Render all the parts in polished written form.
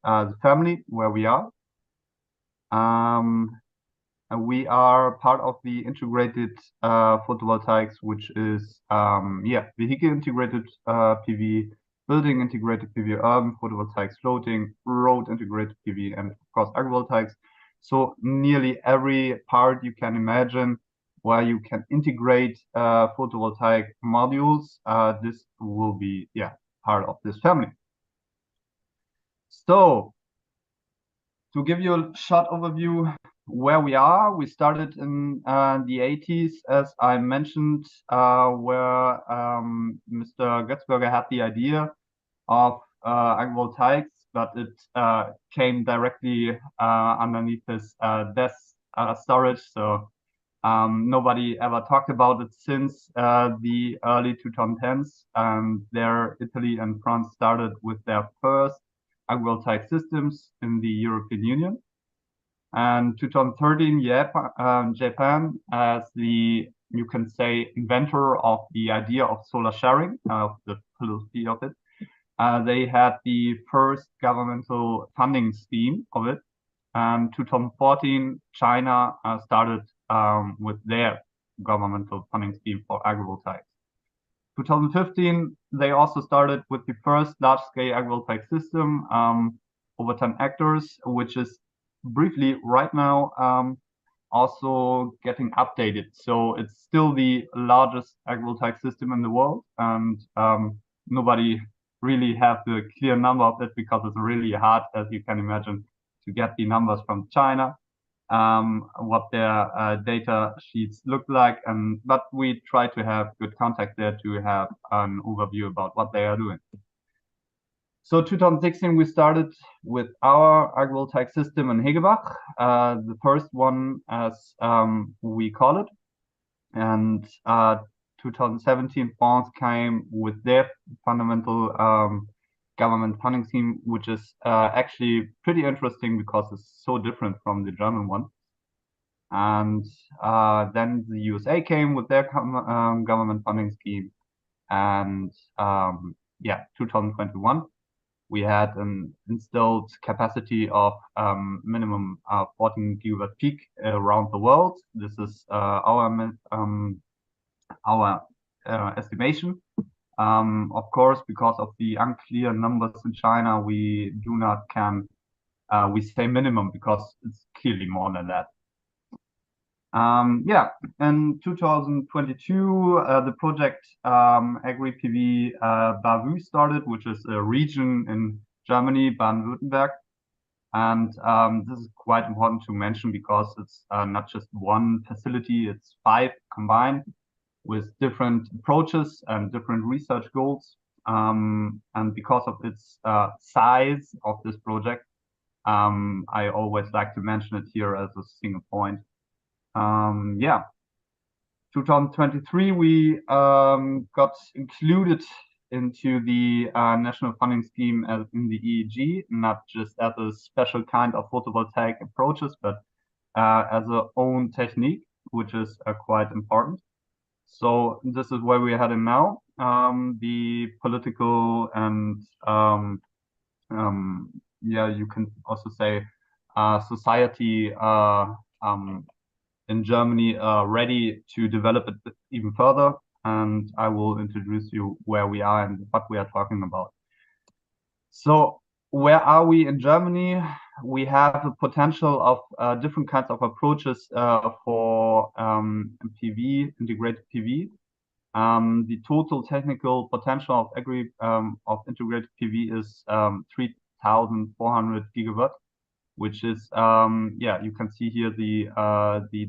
the family where we are. And we are part of the integrated photovoltaics, which is vehicle integrated PV, building integrated PV, urban photovoltaics, floating, road integrated PV, and of course agrivoltaics. So nearly every part you can imagine where you can integrate photovoltaic modules, this will be part of this family. So to give you a short overview where we are, we started in the 80s, as I mentioned, where Mr. Götzberger had the idea of agrivoltaics, but it came directly underneath his desk storage. So nobody ever talked about it since the early 2010s. There, Italy and France started with their first agrivoltaic systems in the European Union. And 2013, Japan, as the, you can say, inventor of the idea of solar sharing, the philosophy of it, they had the first governmental funding scheme of it. And 2014, China started with their governmental funding scheme for agrivoltaics. 2015, they also started with the first large-scale agrivoltaic system, over 10 hectares, which is briefly right now also getting updated. So it's still the largest agrivoltaic system in the world, and nobody really have the clear number of it because it's really hard, as you can imagine, to get the numbers from China, what their data sheets look like, but we try to have good contact there to have an overview about what they are doing. So 2016, we started with our agrivoltaic system in Hegebach, the first one as we call it. And 2017, France came with their fundamental government funding scheme, which is actually pretty interesting because it's so different from the German one. And then the USA came with their government funding scheme. And 2021, we had an installed capacity of minimum 14 gigawatt peak around the world. This is our estimation. Of course, because of the unclear numbers in China, we do not we say minimum because it's clearly more than that. In 2022, the project Agri PV Bavü started, which is a region in Germany, Baden-Württemberg. And this is quite important to mention because it's not just one facility, it's 5 combined with different approaches and different research goals. And because of its size of this project, I always like to mention it here as a single point. 2023, we got included into the national funding scheme in the EEG, not just as a special kind of photovoltaic approaches, but as a own technique, which is quite important. So this is where we're heading now. The political and you can also say society in Germany ready to develop it even further, and I will introduce you where we are and what we are talking about. So where are we in Germany? We have a potential of different kinds of approaches for PV, integrated PV. The total technical potential of Agri of integrated PV is 3,400 gigawatt, which is you can see here the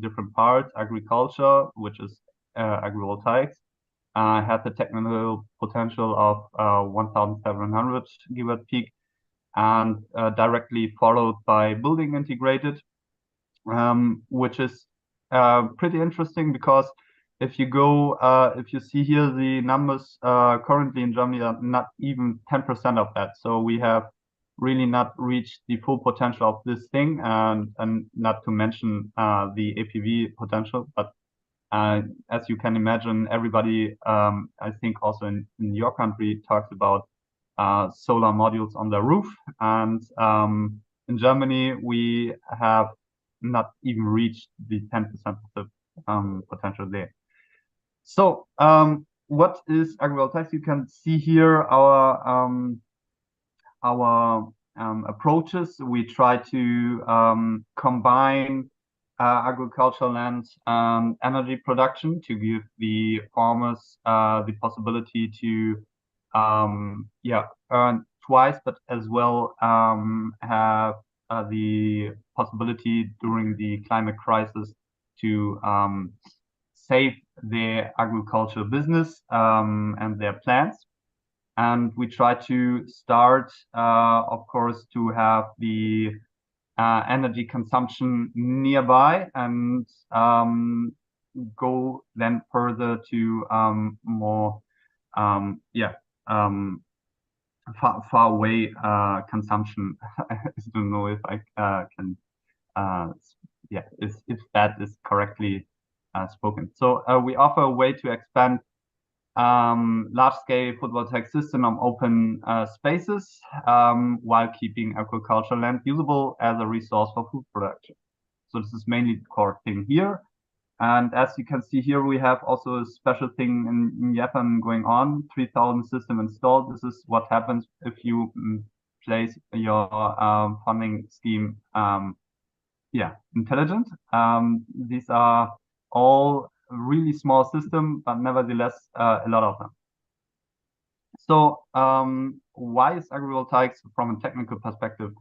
different parts. Agriculture, which is agrivoltaics, has a technical potential of 1,700 gigawatt peak, and directly followed by building integrated, which is pretty interesting because if you go, if you see here, the numbers currently in Germany are not even 10% of that. So we have really not reached the full potential of this thing, and not to mention the APV potential. But as you can imagine, everybody, I think also in your country, talks about solar modules on their roof. And in Germany, we have not even reached the 10% of the potential there. So what is agrivoltaics? You can see here our approaches. We try to combine agricultural land and energy production to give the farmers the possibility to earn twice, but as well have the possibility during the climate crisis to save their agricultural business and their plants. And we try to start, of course, to have the energy consumption nearby and go then further to more far away consumption. I don't know if I can if that is correctly spoken. So we offer a way to expand large-scale photovoltaic system on open spaces while keeping agricultural land usable as a resource for food production. So this is mainly the core thing here. And as you can see here, we have also a special thing in Japan going on, 3,000 system installed. This is what happens if you place your funding scheme intelligent. These are all really small system, but nevertheless a lot of them. So why is agrivoltaics from a technical perspective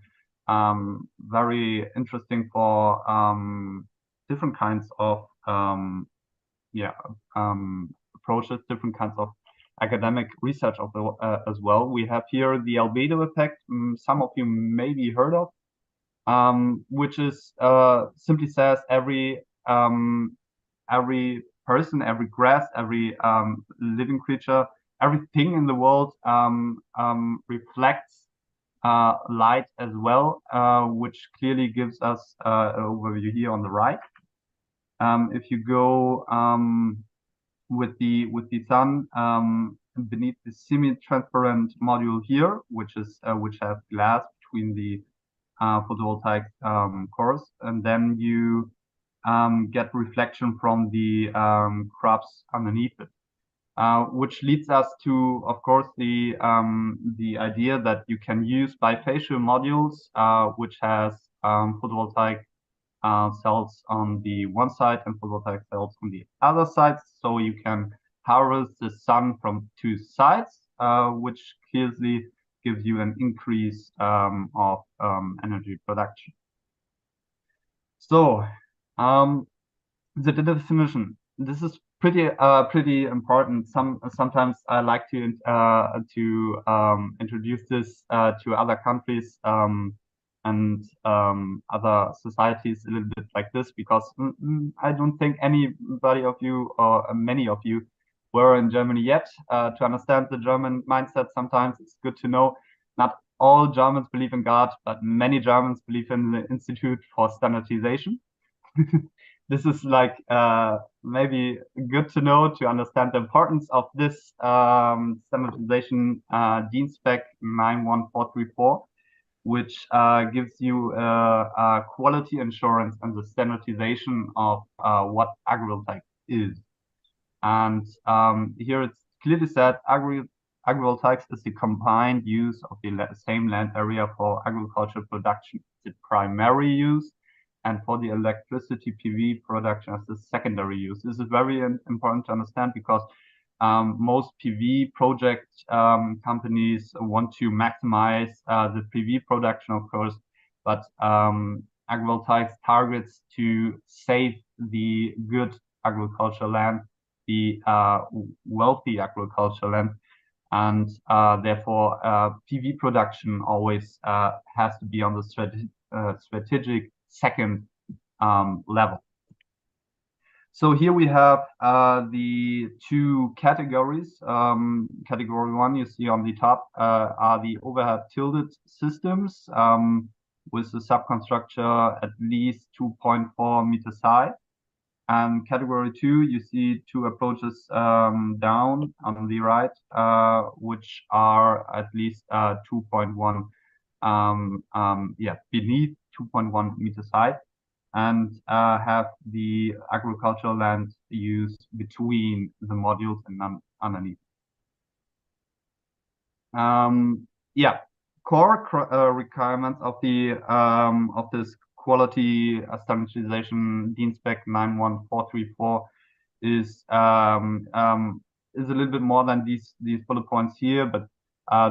very interesting for different kinds of approaches, different kinds of academic research of as well. We have here the albedo effect. Some of you maybe heard of, which is simply says every person, every grass, every living creature, everything in the world reflects light as well, which clearly gives us an overview here on the right. If you go with the sun beneath the semi-transparent module here, which has glass between the photovoltaic cores, and then you get reflection from the crops underneath it, which leads us to, of course, the idea that you can use bifacial modules, which has photovoltaic cells on the one side and photovoltaic cells on the other side, so you can harvest the sun from two sides, which clearly gives you an increase of energy production. So the definition. This is pretty important. Sometimes I like to introduce this to other countries and other societies a little bit like this, because I don't think anybody of you or many of you were in Germany yet. To understand the German mindset, sometimes it's good to know not all Germans believe in God, but many Germans believe in the Institute for Standardization. This is like maybe good to know to understand the importance of this standardization DIN spec 91434, which gives you quality assurance and the standardization of what agrivoltaic is. And here it's clearly said agrivoltaics is the combined use of the same land area for agricultural production. It's the primary use, and for the electricity PV production as the secondary use. This is very important to understand, because most PV project companies want to maximize the PV production, of course, but agrivoltaics targets to save the good agricultural land, the wealthy agricultural land, and therefore PV production always has to be on the strategic second level. So here we have the two categories. Category one, you see on the top, are the overhead tilted systems with the subconstructure at least 2.4 meters high. And category 2, you see two approaches down on the right, which are at least 2.1, beneath 2.1 meters high, and have the agricultural land used between the modules and underneath. Core requirements of this quality standardization DIN spec 91434 is a little bit more than these bullet points here, but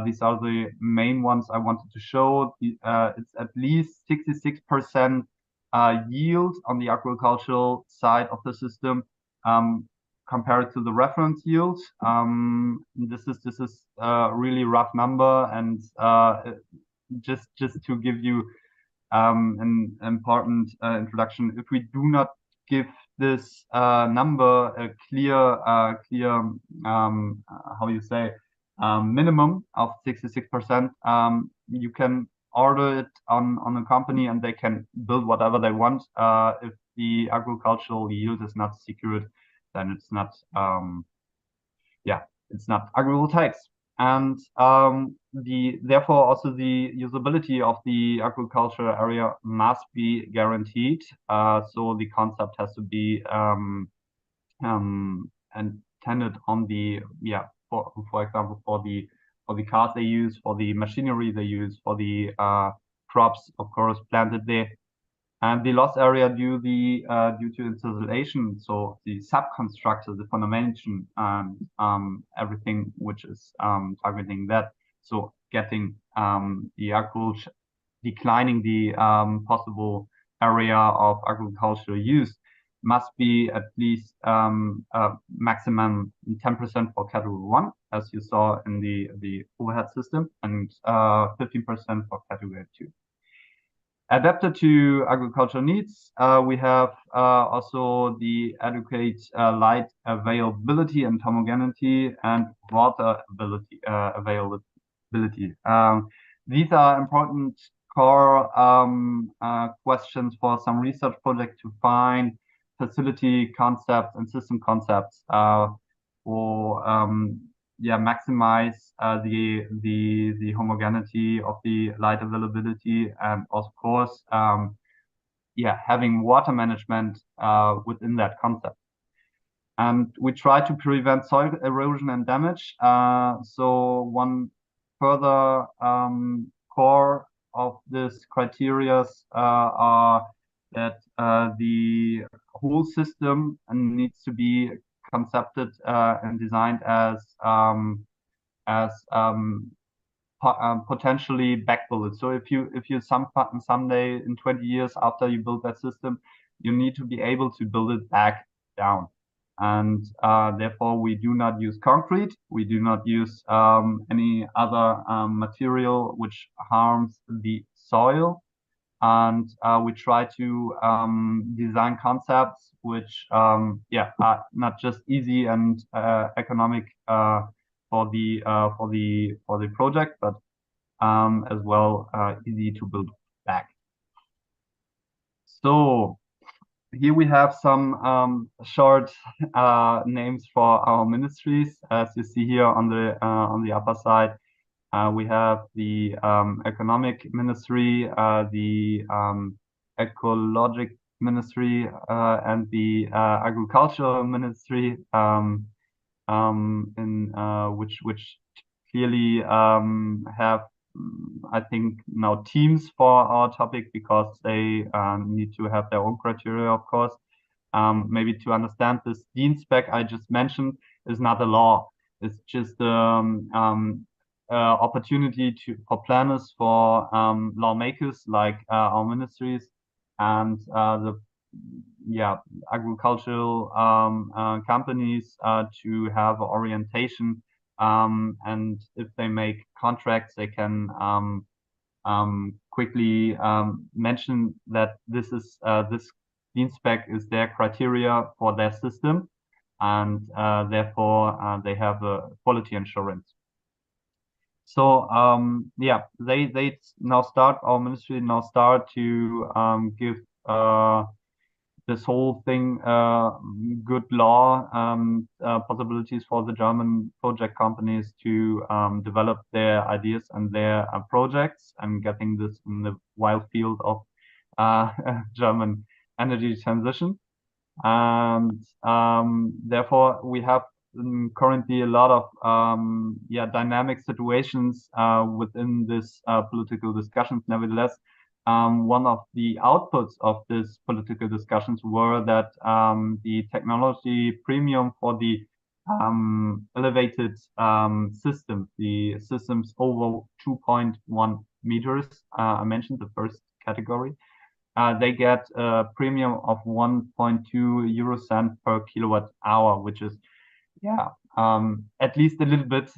these are the main ones I wanted to show. It's at least 66% yield on the agricultural side of the system. Compared to the reference yield. This is a really rough number, and just to give you an important introduction, if we do not give this number a clear how you say minimum of 66%, you can order it on a company and they can build whatever they want. If the agricultural yield is not secured, then it's not it's not agrivoltaics. And therefore also the usability of the agricultural area must be guaranteed. So the concept has to be intended on the for example for the cars they use, for the machinery they use, for the crops of course planted there. And the loss area due to installation, so the subconstructor, the foundation, and everything which is targeting that. So getting the agriculture, declining the possible area of agricultural use must be at least maximum 10% for category 1, as you saw in the overhead system, and 15% for category 2. Adapted to agricultural needs, we have also the adequate light availability and homogeneity and water availability. These are important core questions for some research project to find facility concepts and system concepts for maximize the homogeneity of the light availability, and of course having water management within that concept. And we try to prevent soil erosion and damage. So one further core of this criteria are that the whole system needs to be concepted and designed as potentially backbullet. So if you someday in 20 years after you build that system, you need to be able to build it back down. And therefore we do not use concrete. We do not use any other material which harms the soil. And we try to design concepts which are not just easy and economic for the project, but as well easy to build back. So here we have some short names for our ministries, as you see here on the upper side. We have the economic ministry, the ecologic ministry, and the agricultural ministry, which clearly have, I think, now teams for our topic, because they need to have their own criteria, of course. Maybe to understand this DIN spec I just mentioned is not a law. It's just opportunity for planners, for lawmakers like our ministries and the agricultural companies to have orientation, and if they make contracts, they can quickly mention that this DIN spec is their criteria for their system, and therefore they have a quality assurance. So they now start, our ministry now start to give this whole thing good law possibilities for the German project companies to develop their ideas and their projects, and getting this in the wild field of German energy transition. And therefore we have currently a lot of dynamic situations within this political discussions. Nevertheless, one of the outputs of this political discussions were that the technology premium for the elevated systems, the systems over 2.1 meters, I mentioned the first category, they get a premium of 1.2 euro cent per kilowatt hour, which is, at least a little bit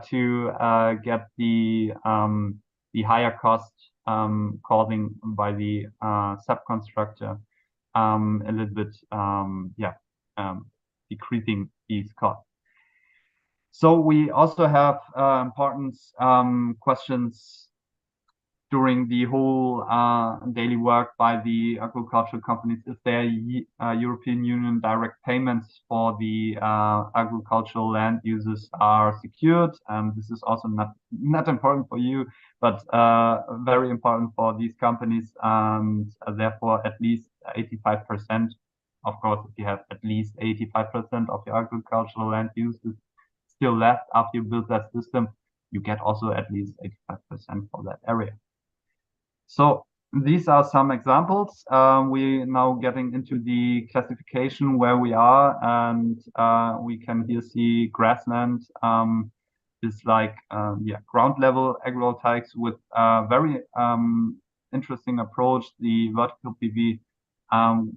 to get the higher cost causing by the subconstructor a little bit, decreasing these costs. So we also have important questions during the whole daily work by the agricultural companies. Is there European Union direct payments for the agricultural land uses are secured? And this is also not important for you, but very important for these companies, and therefore at least 85%. Of course, if you have at least 85% of your agricultural land uses still left after you build that system, you get also at least 85% for that area. So these are some examples. We're now getting into the classification where we are, and we can here see grassland is like ground level agrivoltaics with a very interesting approach, the vertical PV,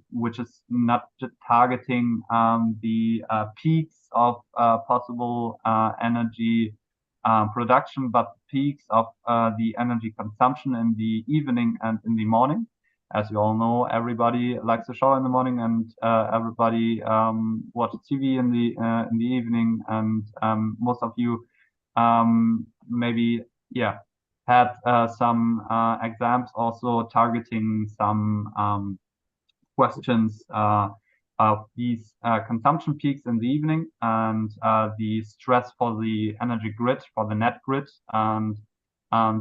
which is not just targeting the peaks of possible energy production, but peaks of the energy consumption in the evening and in the morning. As you all know, everybody likes to shower in the morning, and everybody watches TV in the evening. And most of you maybe had some exams also targeting some questions of these consumption peaks in the evening, and the stress for the energy grid, for the net grid. And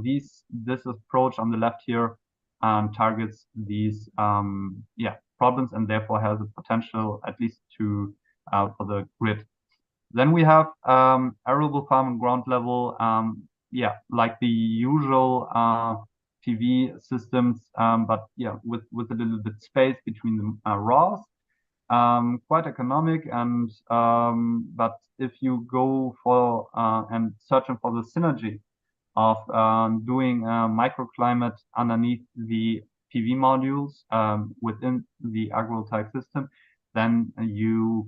this approach on the left here targets these problems, and therefore has a potential at least to for the grid. Then we have arable farm and ground level, like the usual PV systems, but with a little bit space between the rows. Quite economic, and but if you go for and searching for the synergy of doing a microclimate underneath the PV modules within the agrivoltaic system, then you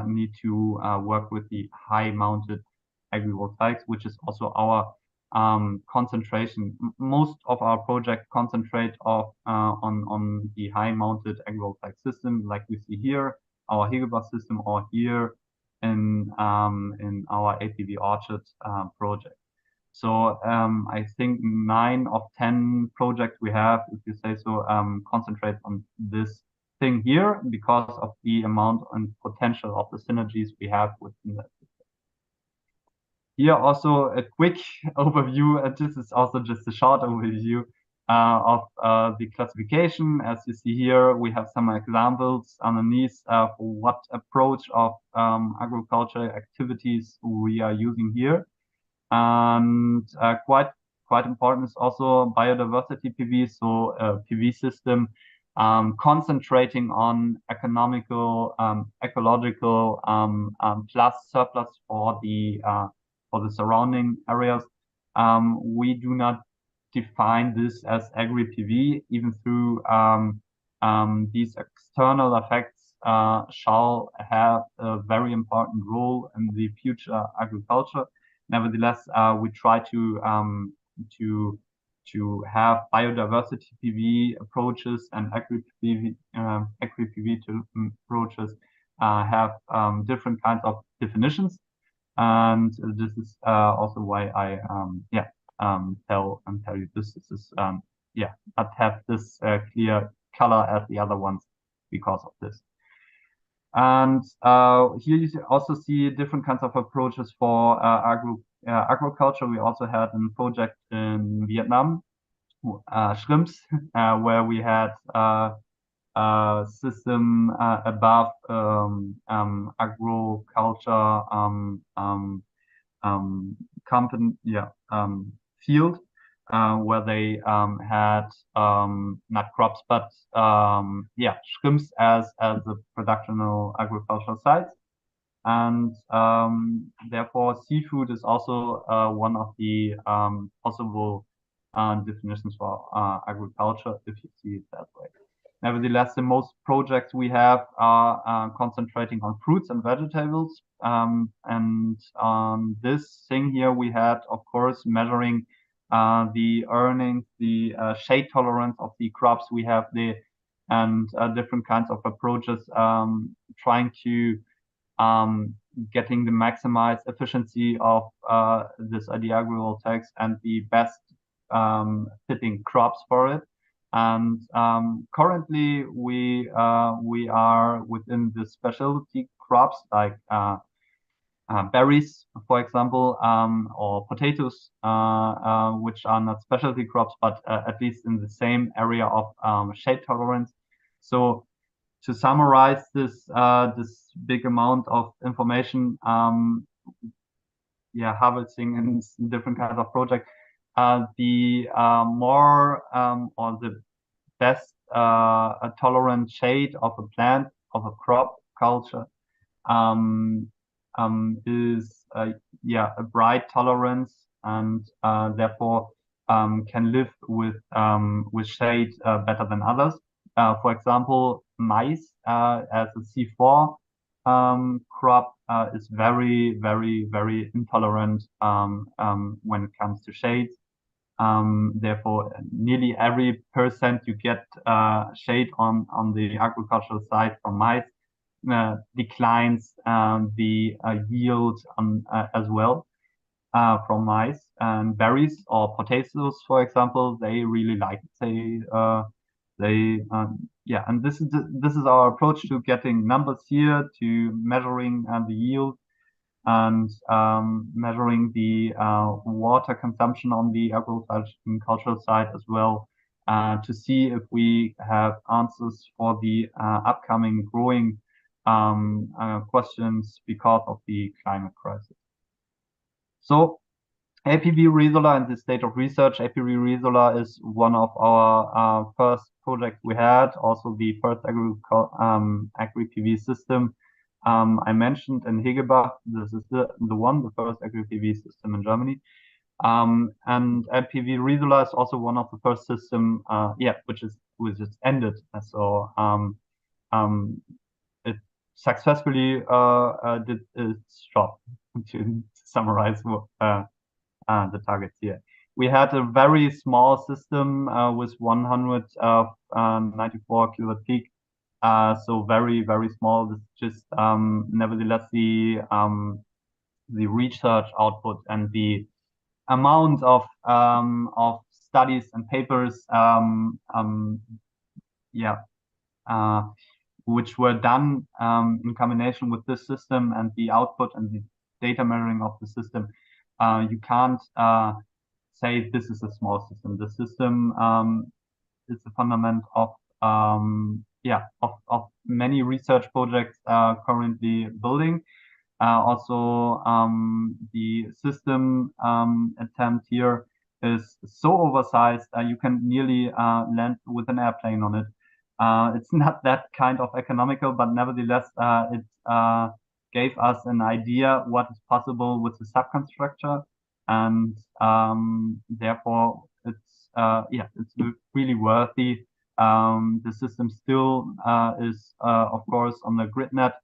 need to work with the high mounted agrivoltaics, which is also our concentration. Most of our projects concentrate on the high mounted agrivoltaic system, like we see here, our Hegelbach system, or here in our APV Orchard project. So I think 9 of 10 projects we have, if you say so, concentrate on this thing here because of the amount and potential of the synergies we have within that system. Here also a quick overview. This is also just a short overview of the classification. As you see here, we have some examples underneath for what approach of agriculture activities we are using here. And quite important is also biodiversity PV, so a PV system concentrating on economical, ecological plus surplus for the surrounding areas. We do not define this as Agri PV, even through these external effects shall have a very important role in the future agriculture. Nevertheless, we try to have biodiversity PV approaches and Agri PV approaches have different kinds of definitions. And this is also why I tell you this. This is not have this clear color as the other ones because of this. And here you also see different kinds of approaches for agriculture. We also had a project in Vietnam, shrimps, where we had system above agriculture company, field, where they had not crops but shrimps as the productional agricultural sites. And therefore seafood is also one of the possible definitions for agriculture, if you see it that way. Nevertheless, the most projects we have are concentrating on fruits and vegetables. And on this thing here, we had, of course, measuring the earnings, the shade tolerance of the crops we have there, and different kinds of approaches, trying to getting the maximized efficiency of this idea agrivoltaics and the best fitting crops for it. And currently we are within the specialty crops like berries, for example, or potatoes, which are not specialty crops, but at least in the same area of shade tolerance. So to summarize this this big amount of information, harvesting in different kinds of projects, the more or the best tolerant shade of a plant, of a crop culture, is a bright tolerance, and therefore can live with shade better than others. For example, maize as a C4 crop is very, very, very intolerant when it comes to shades. Therefore, nearly every percent you get shade on the agricultural side from maize declines the yield as well from maize. And berries or potatoes, for example, they really like it. And this is our approach to getting numbers here, to measuring the yield and measuring the water consumption on the agricultural side as well, to see if we have answers for the upcoming growing questions because of the climate crisis. So APV Resolar and the state of research. APV Resolar is one of our first projects we had, also the first Agri PV system I mentioned in Hegebach. This is the first Agri PV system in Germany. And APV Resolar is also one of the first system, which is ended. So it successfully did its job, to summarize the targets here. We had a very small system with 194 kilowatt peak, so very, very small. This just nevertheless the research output and the amount of studies and papers which were done in combination with this system and the output and the data measuring of the system. You can't say this is a small system. The system is the fundament of many research projects currently building. Also, the system attempt here is so oversized you can nearly land with an airplane on it. It's not that kind of economical, but nevertheless, it gave us an idea what is possible with the subconstructor, and therefore it's really worthy. The system still is of course on the GridNet,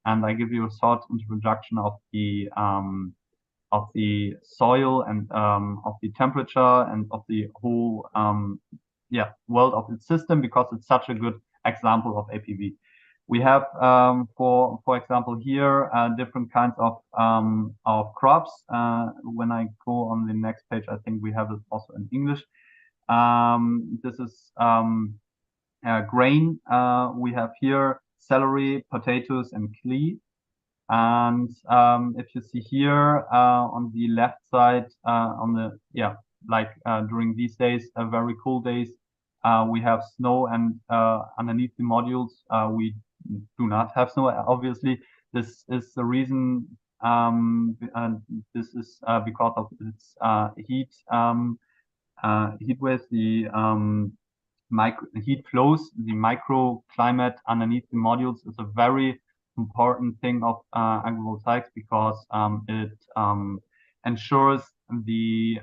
and I give you a short introduction of the soil and of the temperature and of the whole world of its system, because it's such a good example of APV. We have, for example, here different kinds of crops. When I go on the next page, I think we have it also in English. This is grain, we have here celery, potatoes, and clee. And if you see here on the left side, on the like during these days, very cool days, we have snow, and underneath the modules, we do not have snow. Obviously, this is the reason, and this is because of its heat waves, the heat flows, the microclimate underneath the modules is a very important thing of agrivoltaics, because it ensures the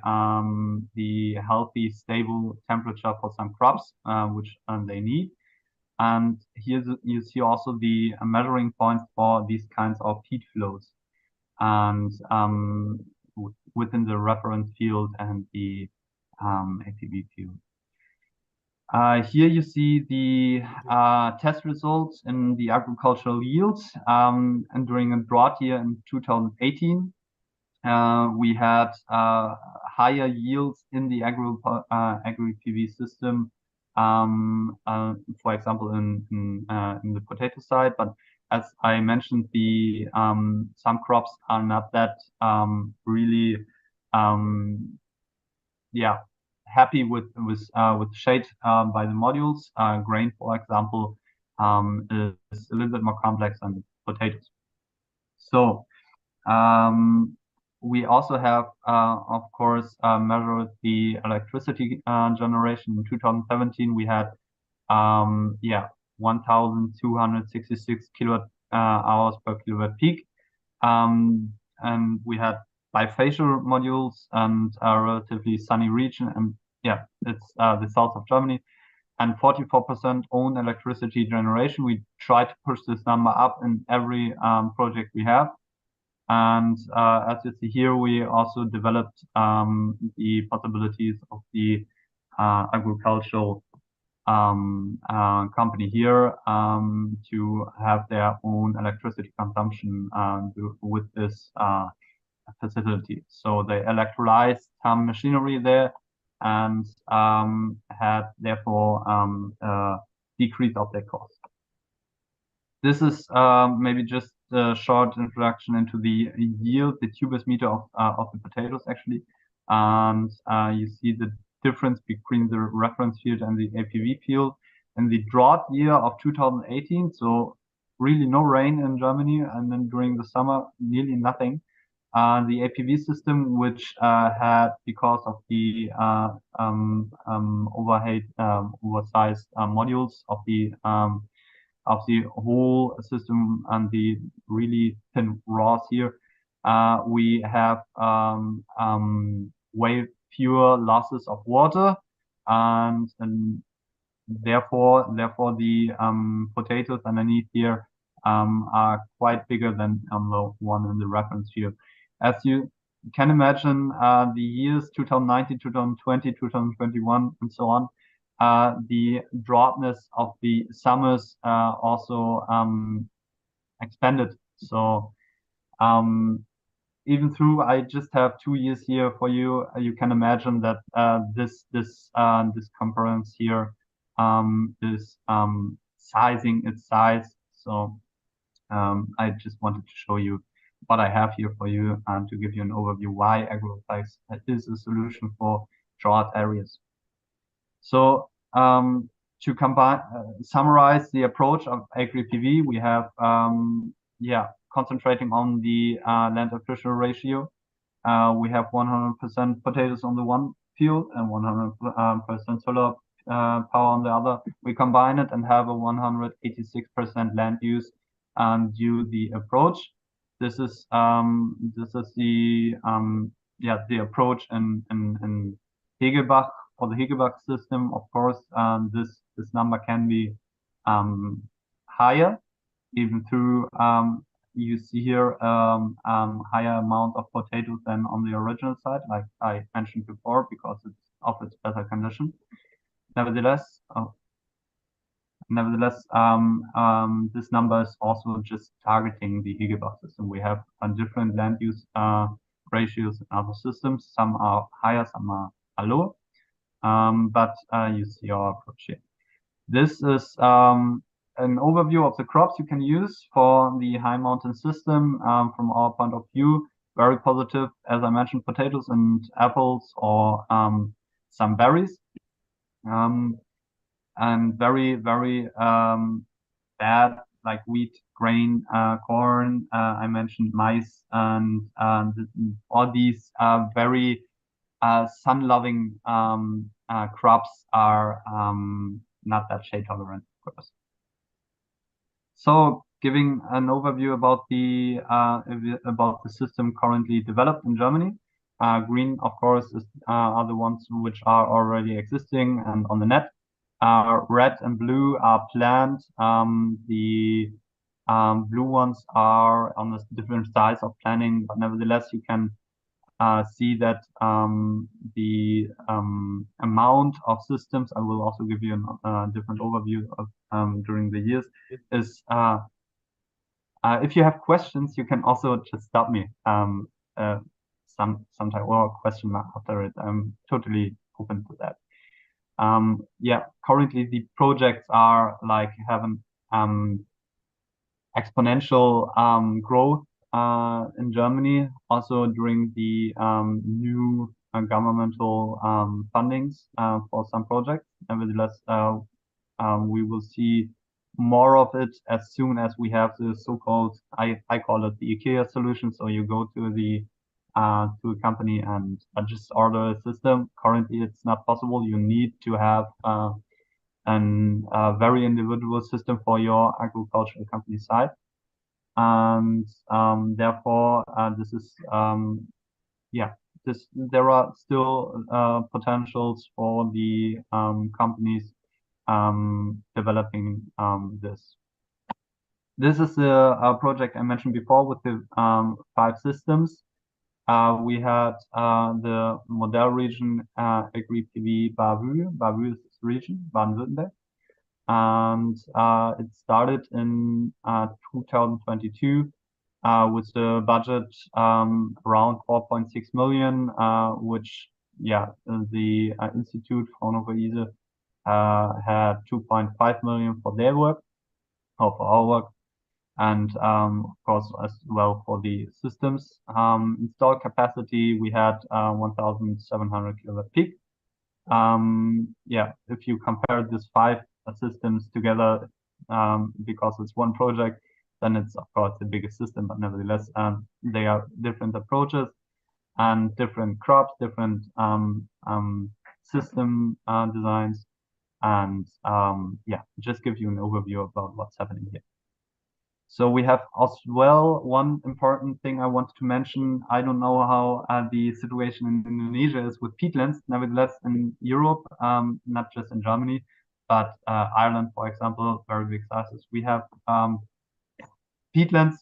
healthy, stable temperature for some crops, which they need. And here you see also the measuring points for these kinds of heat flows, and within the reference field and the APV field. Here you see the test results in the agricultural yields. And during a drought year in 2018, we had higher yields in the Agri PV system, for example, in the potato side. But as I mentioned, the some crops are not that really happy with shade by the modules. Grain, for example, is a little bit more complex than potatoes. So we also have, of course, measured the electricity generation. In 2017, we had 1,266 kilowatt hours per kilowatt peak. And we had bifacial modules and a relatively sunny region, and it's the south of Germany, and 44% own electricity generation. We try to push this number up in every project we have. And as you see here, we also developed the possibilities of the agricultural company here to have their own electricity consumption with this facility. So they electrolyzed some machinery there, and had therefore a decrease of their cost. This is maybe just a short introduction into the yield, the cubic meter of the potatoes actually. And you see the difference between the reference field and the APV field. In the drought year of 2018, so really no rain in Germany, and then during the summer, nearly nothing. The APV system, which had, because of the oversized modules of the whole system and the really thin rods here, we have way fewer losses of water, and therefore the potatoes underneath here are quite bigger than the one in the reference field. As you can imagine, the years 2019, 2020, 2021, and so on, the droughtness of the summers also expanded. So even though I just have 2 years here for you, you can imagine that this comparison here is sizing its size. So I just wanted to show you what I have here for you, and to give you an overview why agrivoltaics is a solution for drought areas. So to summarize the approach of Agri PV, we have concentrating on the land efficiency ratio. We have 100% potatoes on the one field and 100% solar power on the other. We combine it and have a 186% land use due the approach. This is the approach in Hegebach. For the Hegebach system, of course, this number can be higher, even through you see here higher amount of potatoes than on the original side, like I mentioned before, because it's of its better condition. Nevertheless, this number is also just targeting the Hegebach system. We have different land use ratios in other systems. Some are higher, some are lower. But you see our approach here. This is an overview of the crops you can use for the high mountain system from our point of view. Very positive, as I mentioned, potatoes and apples or some berries. And very, very bad, like wheat, grain, corn. I mentioned maize, and all these very sun-loving crops are not that shade tolerant, of course. So, giving an overview about the system currently developed in Germany. Green, of course, are the ones which are already existing and on the net. Red and blue are planned. The blue ones are on a different size of planning, but nevertheless, you can see that the amount of systems, I will also give you a different overview of during the years, is if you have questions, you can also just stop me sometime or question mark after it. I'm totally open to that. Yeah, currently the projects are like having exponential growth in Germany, also during the new governmental fundings for some projects. Nevertheless, we will see more of it as soon as we have the so-called, I call it the IKEA solution. So you go to a company and just order a system. Currently, it's not possible. You need to have a very individual system for your agricultural company side. And therefore, this is, yeah, there are still potentials for the companies developing this. This is a project I mentioned before with the 5 systems. We had the model region Agri PV Bavü. Bavü is this region, Baden-Württemberg. And it started in 2022 with the budget around 4.6 million, which, yeah, the Institute Fraunhofer-ISE had 2.5 million for their work, or for our work, and of course as well for the systems. Installed capacity, we had 1,700 kilowatt peak. Yeah, if you compare these 5 systems together, because it's one project, then it's of course the biggest system, but nevertheless, they are different approaches and different crops, different system designs, and yeah, just give you an overview about what's happening here. So we have as well one important thing I wanted to mention. I don't know how the situation in Indonesia is with peatlands. Nevertheless, in Europe, not just in Germany, but Ireland, for example, very big sizes. We have peatlands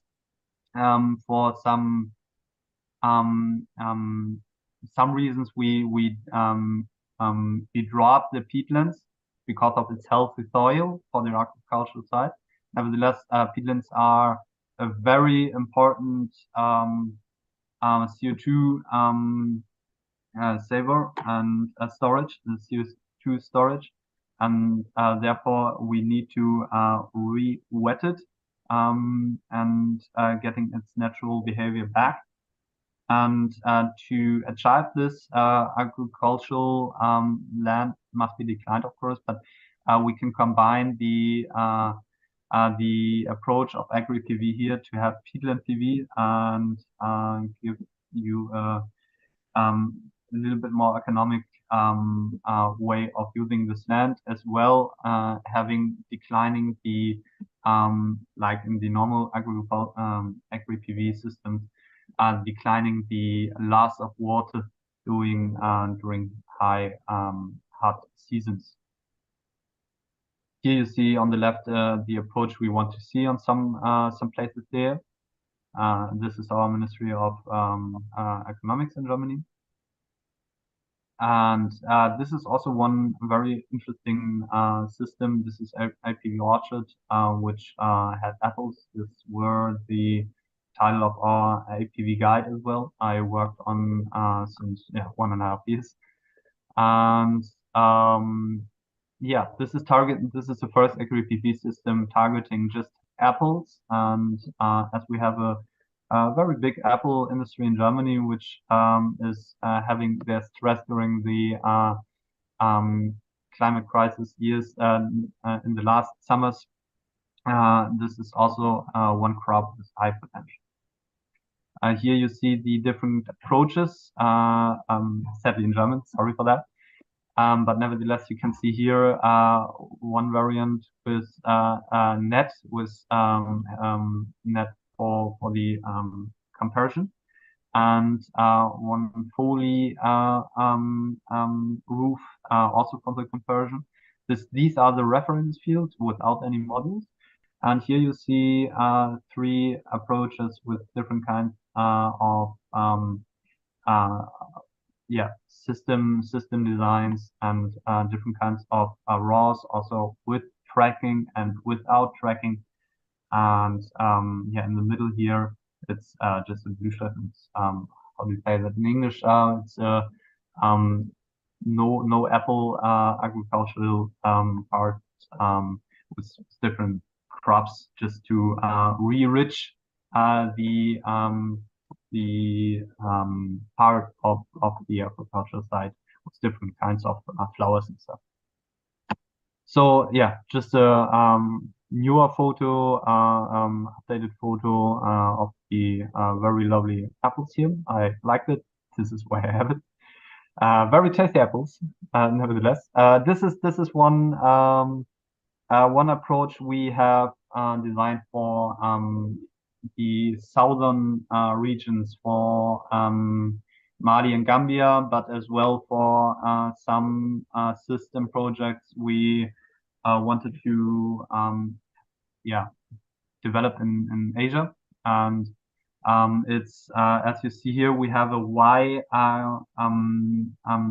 for some reasons. We drop the peatlands because of its healthy soil for the agricultural side. Nevertheless, peatlands are a very important CO2 saver and storage, the CO2 storage, and therefore we need to re-wet it and getting its natural behavior back. And to achieve this, agricultural land must be declined, of course, but we can combine the approach of Agri PV here to have peatland PV and give you a little bit more economic way of using this land as well, having declining the like in the normal Agri PV systems, declining the loss of water during high hot seasons. Here you see on the left the approach we want to see on some places there. This is our Ministry of Economics in Germany. And this is also one very interesting system. This is IPV Orchard, which had apples. This were the title of our IPV guide as well. I worked on since 1.5 years. And yeah, this is the first Agri PV system targeting just apples. And as we have a very big apple industry in Germany, which is having their stress during the climate crisis years in the last summers, this is also one crop with high potential. Here you see the different approaches, sadly in German, sorry for that. But nevertheless, you can see here one variant with net net for the comparison, and one fully roof also for the comparison. These are the reference fields without any models. And here you see three approaches with different kinds of system designs and different kinds of RAWs, also with tracking and without tracking. And in the middle here, it's just a blue shirt. It's how do you say that in English? It's no apple agricultural part with different crops just to re-rich the part of the agricultural side with different kinds of flowers and stuff. So yeah, just a newer photo, updated photo of the very lovely apples here. I liked it. This is why I have it. Very tasty apples, nevertheless. This is one approach we have designed for the southern regions for Mali and Gambia, but as well for some system projects we wanted to develop in Asia. And it's as you see here, we have a Y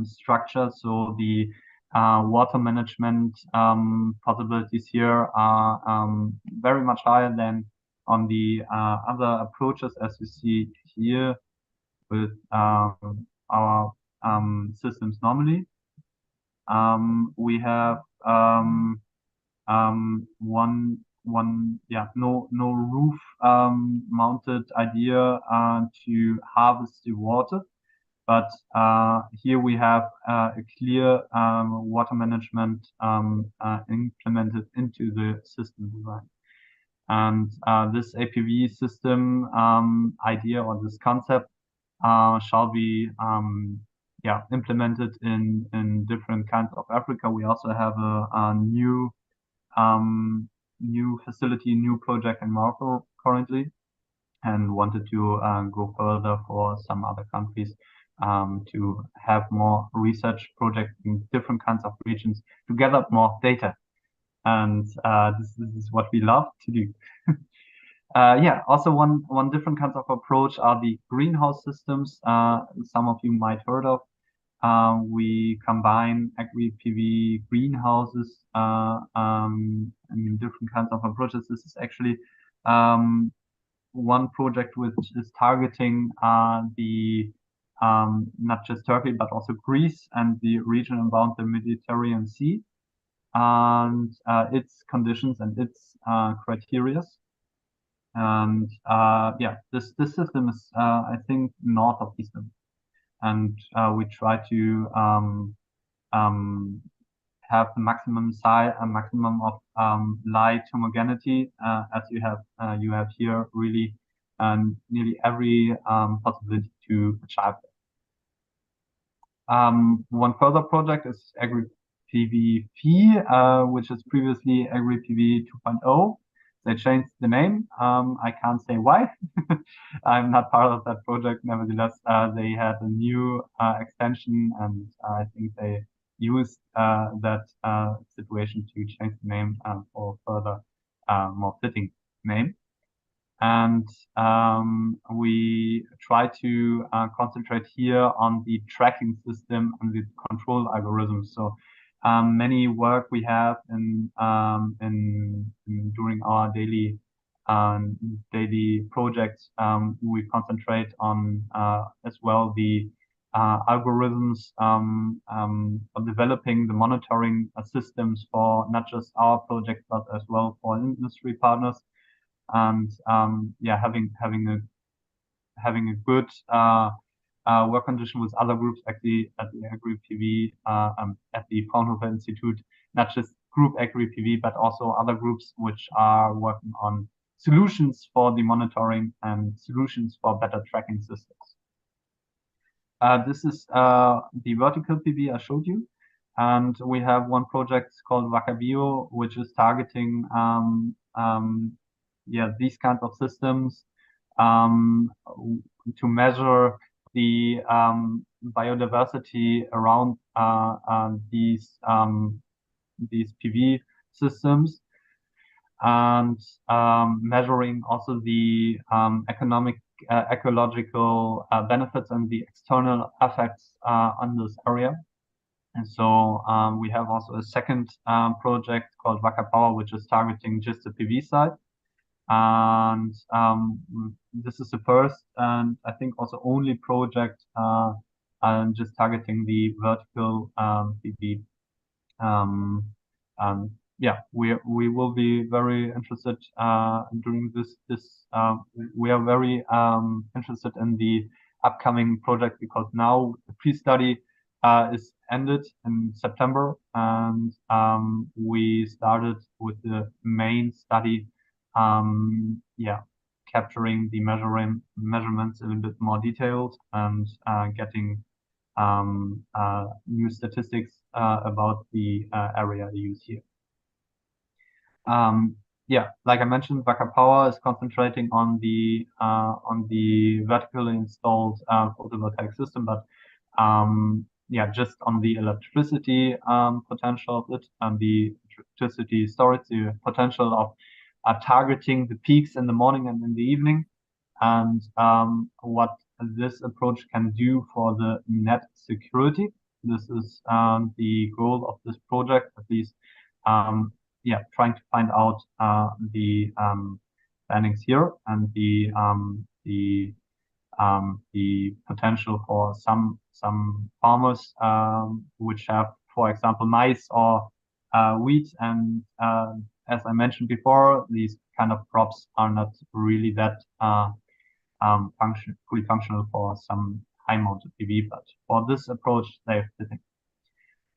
structure, so the water management possibilities here are very much higher than on the other approaches, as you see here with our systems normally. We have no roof mounted idea to harvest the water, but here we have a clear water management implemented into the system design. And this APV system idea or this concept shall be implemented in different kinds of Africa. We also have a new facility, new project in Morocco currently, and wanted to go further for some other countries to have more research projects in different kinds of regions to gather more data. And this is what we love to do. Also one different kinds of approach are the greenhouse systems. Some of you might heard of. We combine Agri PV greenhouses in different kinds of approaches. This is actually one project which is targeting the not just Turkey but also Greece and the region around the Mediterranean Sea and its conditions and its criteria. And this system is I think north of Eastern, and we try to have the maximum size, a maximum of light homogeneity, as you have here really nearly every possibility to achieve. One further project is Agri PV, which is previously Agri PV 2.0. They changed the name. I can't say why. I'm not part of that project. Nevertheless, they had a new extension, and I think they used that situation to change the name for further more fitting name. And we try to concentrate here on the tracking system and the control algorithms. So many work we have in during our daily projects, we concentrate on as well the algorithms for developing the monitoring systems for not just our project but as well for industry partners, and yeah, having a good work condition with other groups at the Agri PV at the Fraunhofer Institute, not just group Agri PV, but also other groups which are working on solutions for the monitoring and solutions for better tracking systems. This is the vertical PV I showed you, and we have one project called Vacabio, which is targeting yeah, these kinds of systems to measure the biodiversity around these PV systems, and measuring also the economic, ecological benefits and the external effects on this area. And so we have also a second project called Wacker Power, which is targeting just the PV side. And this is the first and I think also only project just targeting the vertical PV. Yeah, we will be very interested during this. We are very interested in the upcoming project because now the pre-study is ended in September, and we started with the main study. Yeah, capturing the measurements a little bit more detailed and getting new statistics about the area used here. Yeah, like I mentioned, Wacker Power is concentrating on the vertically installed photovoltaic system, but yeah, just on the electricity potential of it and the electricity storage, the potential of targeting the peaks in the morning and in the evening, and what this approach can do for the net security. This is the goal of this project, at least. Yeah, trying to find out the plannings here and the potential for some farmers which have, for example, maize or wheat, and as I mentioned before, these kind of crops are not really that fully functional for some high mounted PV, but for this approach they're fitting.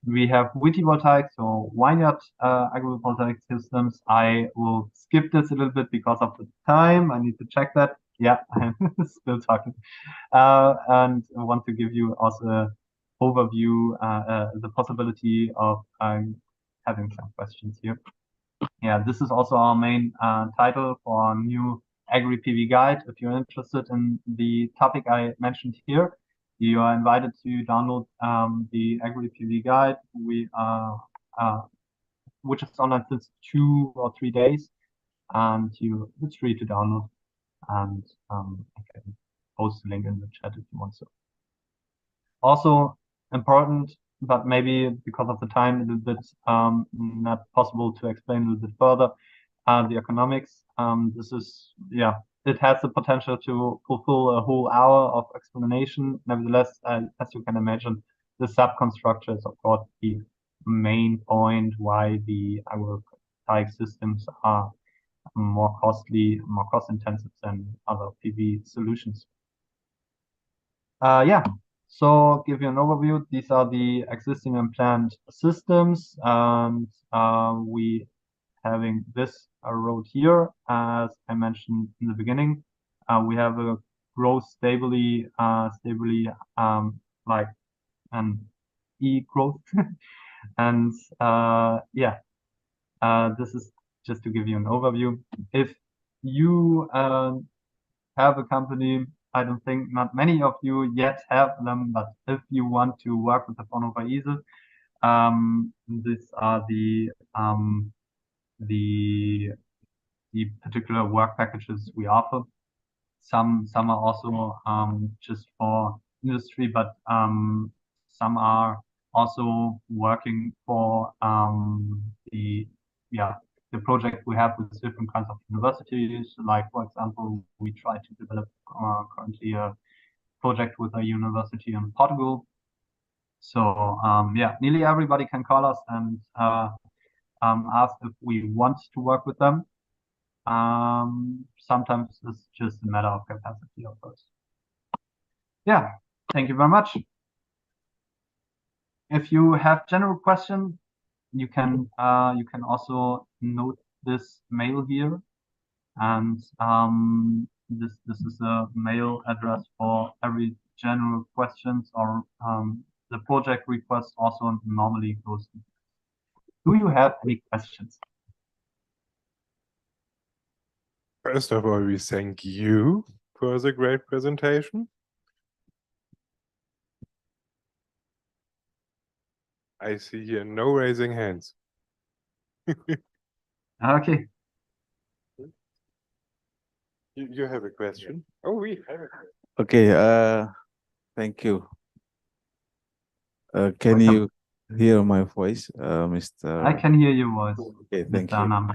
We have Photovoltaic, so vineyard agrivoltaic systems. I will skip this a little bit because of the time. I need to check that. Yeah, I'm still talking. And I want to give you also an overview, the possibility of having some questions here. Yeah, this is also our main title for our new Agri PV guide. If you're interested in the topic I mentioned here, you are invited to download the Agri PV guide. Which is online since 2 or 3 days, and it's free to download. And I can post the link in the chat if you want to. Also important, but maybe because of the time, a little bit not possible to explain a little bit further. The economics. This is, yeah, it has the potential to fulfill a whole hour of explanation. Nevertheless, as you can imagine, the subconstructor is of course the main point why the agrivoltaic systems are more costly, more cost intensive than other PV solutions. Yeah, so give you an overview. These are the existing and planned systems, and we having this road here, as I mentioned in the beginning. We have a growth stably like an E growth, and yeah, this is just to give you an overview. If you have a company, I don't think not many of you yet have them, but if you want to work with the Fraunhofer ISE, these are the particular work packages we offer. Some are also just for industry, but some are also working for the project we have with different kinds of universities. Like, for example, we try to develop currently a project with a university in Portugal. So yeah, nearly everybody can call us and ask if we want to work with them. Sometimes it's just a matter of capacity, of course. Yeah, thank you very much. If you have general questions, you can also note this mail here, and this is a mail address for every general questions or the project request also normally goes. Do you have any questions? First of all, we thank you for the great presentation. I see here no raising hands. Okay. You have a question? Oh, we have a question. Okay, thank you. Can you hear my voice, Mr.? I can hear your voice. Okay, thank Mr. you. Anand.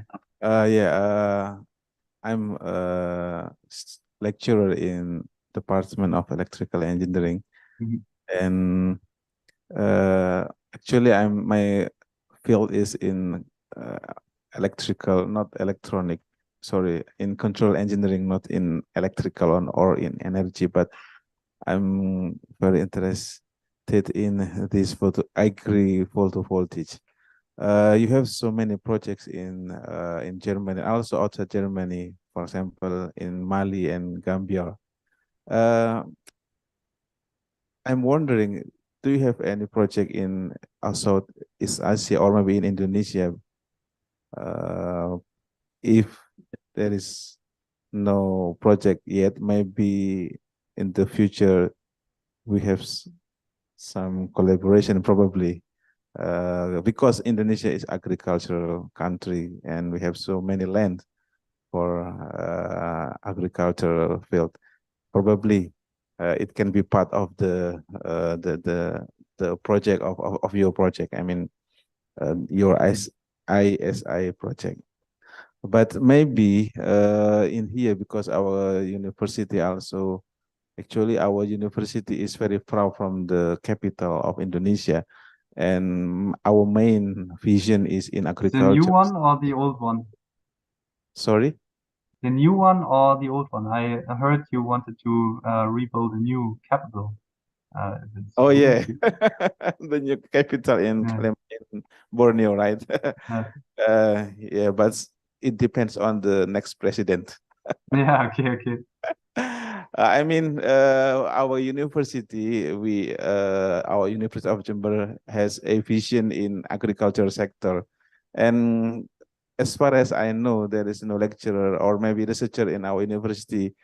Yeah, I'm a lecturer in Department of Electrical Engineering, and actually, my field is in electrical, not electronic. Sorry, in control engineering, not in electrical or in energy, but I'm very interested in this Agri photovoltaic. You have so many projects in Germany, also outside Germany, for example, in Mali and Gambia. I'm wondering, do you have any project in Southeast Asia or maybe in Indonesia? If there is no project yet, maybe in the future we have some collaboration probably, because Indonesia is agricultural country and we have so many land for agricultural field. Probably it can be part of the project of your project. I mean, your ISI project. But maybe in here, because our university also, actually our university is very far from the capital of Indonesia, and our main vision is in agriculture. The new one or the old one? Sorry? The new one or the old one? I heard you wanted to rebuild a new capital. Oh yeah, the new capital in Borneo, right? Yeah, but it depends on the next president. Yeah, okay. I mean, our university, our University of Jember has a vision in agriculture sector, and as far as I know, there is no lecturer or maybe researcher in our university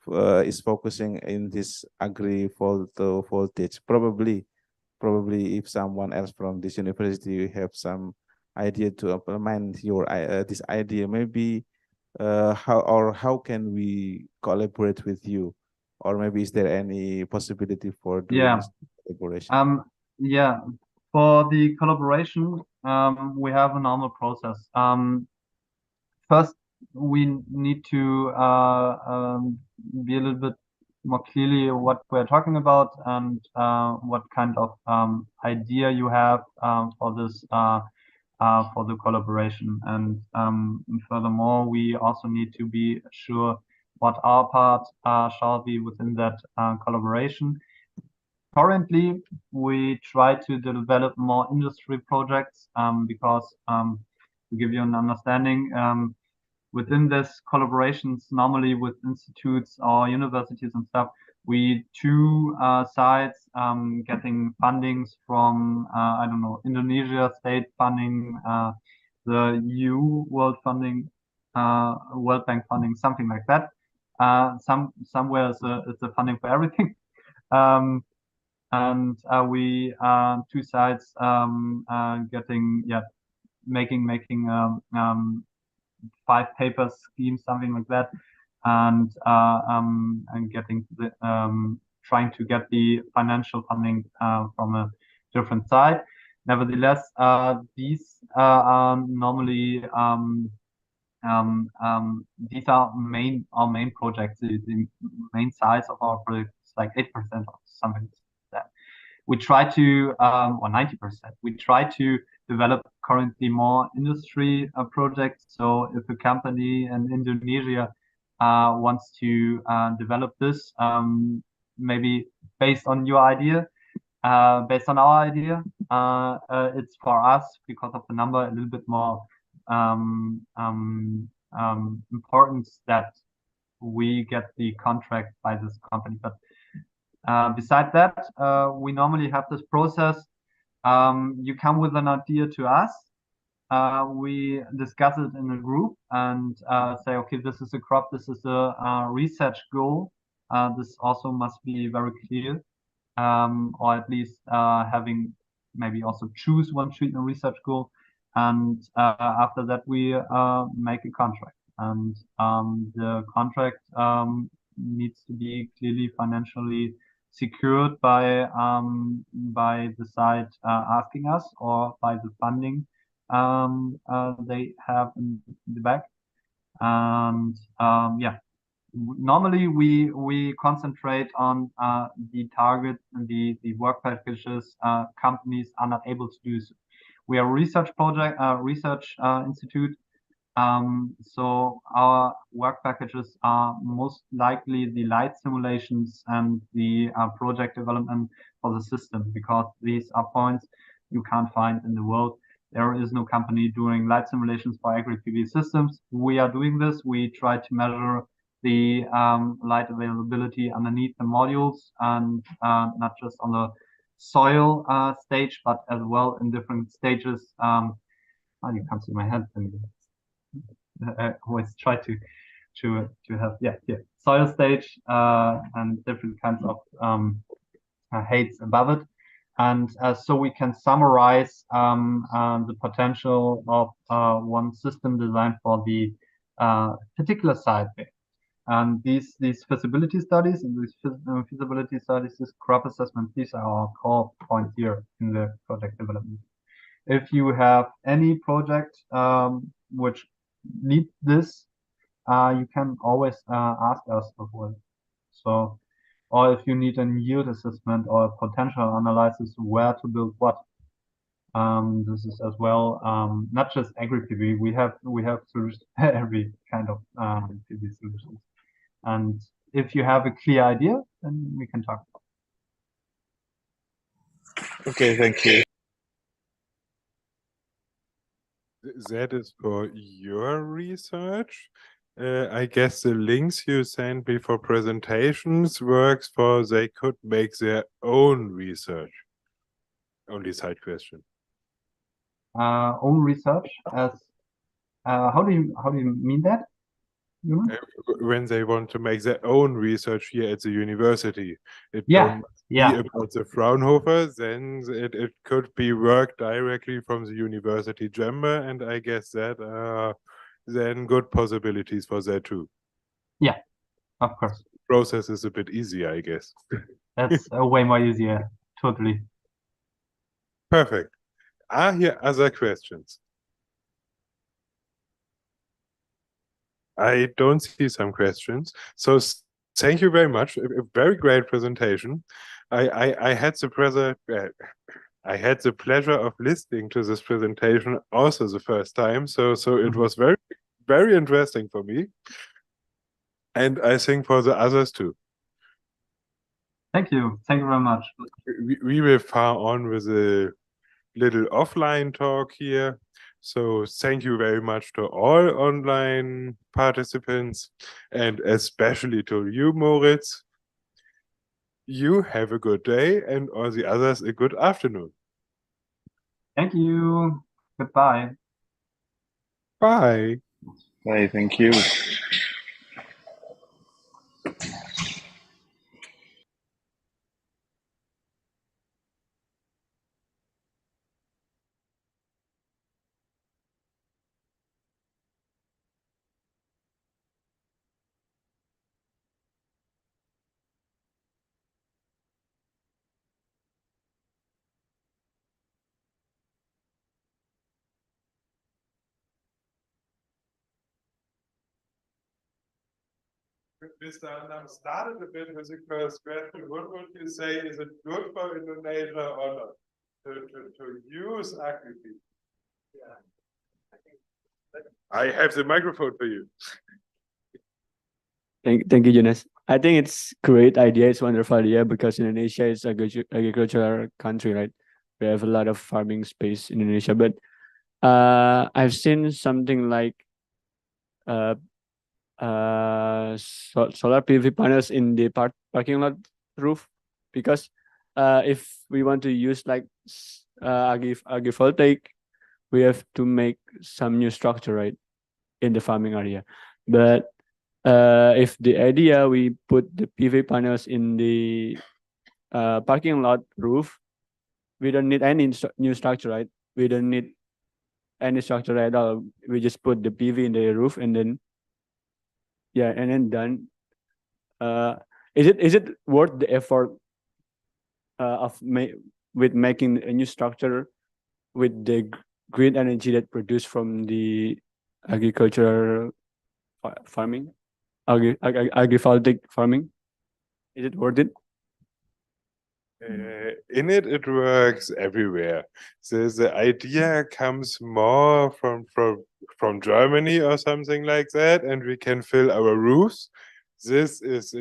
is focusing in this agri photovoltaic. Probably, if someone else from this university have some idea to implement this idea, maybe how can we collaborate with you, or maybe is there any possibility for doing this collaboration? Yeah, for the collaboration, we have a normal process. First, we need to be a little bit more clearly what we're talking about and what kind of idea you have for this for the collaboration. And furthermore, we also need to be sure what our part shall be within that collaboration. Currently, we try to develop more industry projects because to give you an understanding, within this collaborations, normally with institutes or universities and stuff, we two sides getting fundings from I don't know, Indonesia state funding, the EU World funding, World Bank funding, something like that. Somewhere it's a funding for everything. And we two sides getting making 5 paper scheme, something like that, and getting the trying to get the financial funding from a different side. Nevertheless, these are normally these are our main projects. The main size of our projects like 8% or something like that. We try to, or 90%, we try to develop currently more industry projects. So if a company in Indonesia wants to develop this, maybe based on your idea, based on our idea, it's for us, because of the number, a little bit more importance that we get the contract by this company. But besides that, we normally have this process. You come with an idea to us. We discuss it in a group and say, okay, this is a crop, this is a research goal. This also must be very clear, or at least having maybe also choose one treatment research goal. And after that, we make a contract. And the contract needs to be clearly financially secured by the side asking us, or by the funding they have in the back. And yeah, normally we concentrate on the target and the work packages companies are not able to do. So we are a research project, research institute. So our work packages are most likely the light simulations and the project development for the system, because these are points you can't find in the world. There is no company doing light simulations for Agri PV systems. We are doing this. We try to measure the light availability underneath the modules, and not just on the soil stage, but as well in different stages. Oh, you can't see my hand. I always try to have soil stage and different kinds of heights above it, and so we can summarize the potential of one system design for the particular site there. And these feasibility studies and these feasibility studies, this crop assessment, these are our core points here in the project development. If you have any project which need this, you can always ask us for it. So, or if you need a yield assessment or a potential analysis where to build what, this is as well not just Agri PV. We have solutions every kind of PV solutions. And if you have a clear idea, then we can talk. Okay, thank you. That is for your research. I guess the links you sent me for presentations works for they could make their own research. Only side question. Own research as how do you mean that? When they want to make their own research here at the university, it Yeah, be about the Fraunhofer, then it could be worked directly from the university chamber, and I guess that then good possibilities for that too. Yeah, of course. The process is a bit easier, I guess. That's way more easier. Totally. Perfect. Are here other questions? I don't see some questions. So thank you very much. A very great presentation. I had the pleasure of listening to this presentation also the first time. So it was very, very interesting for me. And I think for the others too. Thank you. Thank you very much. We will far on with a little offline talk here. So thank you very much to all online participants, and especially to you, Moritz. You have a good day, and all the others a good afternoon. Thank you. Goodbye. Bye. Bye, thank you. Mr. Anam started a bit with the first question. What would you say, is it good for Indonesia or not to use Agri? I have the microphone for you. Thank you, Jonas. I think it's great idea. It's wonderful idea because Indonesia is a agricultural country, right? We have a lot of farming space in Indonesia, but I've seen something like solar PV panels in the parking lot roof, because if we want to use like agrivoltaic, we have to make some new structure, right, in the farming area. But if the idea we put the PV panels in the parking lot roof, we don't need any new structure, right? We don't need any structure at all. We just put the PV in the roof and then done. Is it worth the effort of making a new structure with the green energy that produced from the agricultural farming, agrivoltaic farming? Is it worth it? In it works everywhere. So the idea comes more from Germany or something like that, and we can fill our roofs. This is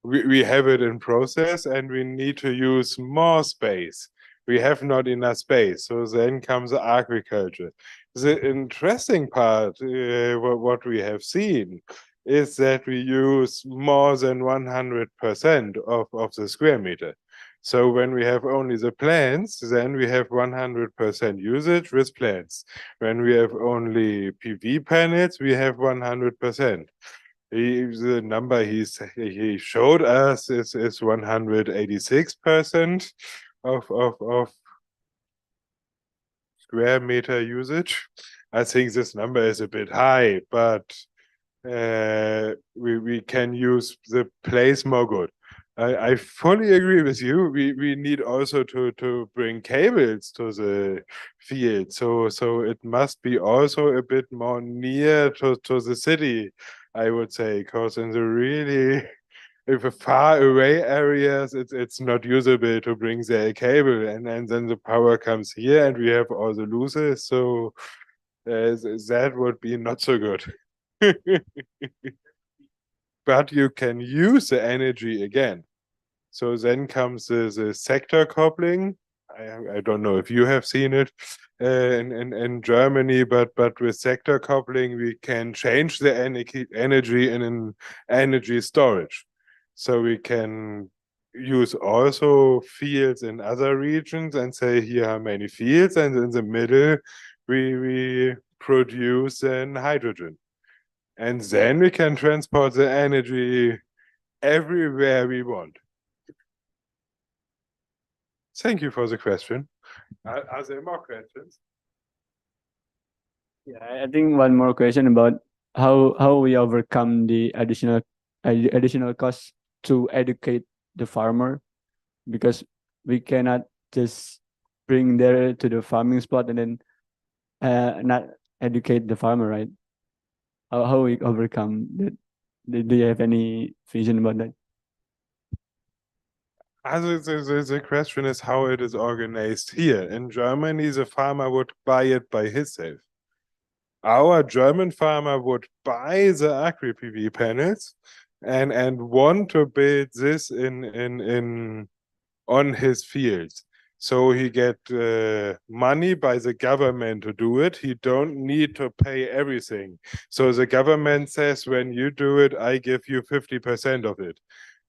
we have it in process, and we need to use more space. We have not enough space, so then comes agriculture. The interesting part, what we have seen, is that we use more than 100% of the square meter. So when we have only the plants, then we have 100% usage with plants. When we have only PV panels, we have 100%. The number he showed us is 186% of square meter usage. I think this number is a bit high, but we can use the place more good. I fully agree with you. We need also to bring cables to the field, so it must be also a bit more near to the city, I would say, because in the really if far away areas, it's not usable to bring the cable, and then the power comes here, and we have all the losses. So that would be not so good. But you can use the energy again. So then comes the sector coupling. I don't know if you have seen it in Germany, but with sector coupling, we can change the energy in an energy storage. So we can use also fields in other regions and say here are many fields, and in the middle we produce then hydrogen. And then we can transport the energy everywhere we want. Thank you for the question. Are there more questions? Yeah, I think one more question about how we overcome the additional costs to educate the farmer, because we cannot just bring there to the farming spot and then not educate the farmer, right? How we overcome that? Do you have any vision about that? The question is how it is organized here. In Germany, the farmer would buy it by himself. Our German farmer would buy the Agri PV panels and want to build this on his fields. So he get money by the government to do it. He don't need to pay everything. So the government says, when you do it, I give you 50% of it.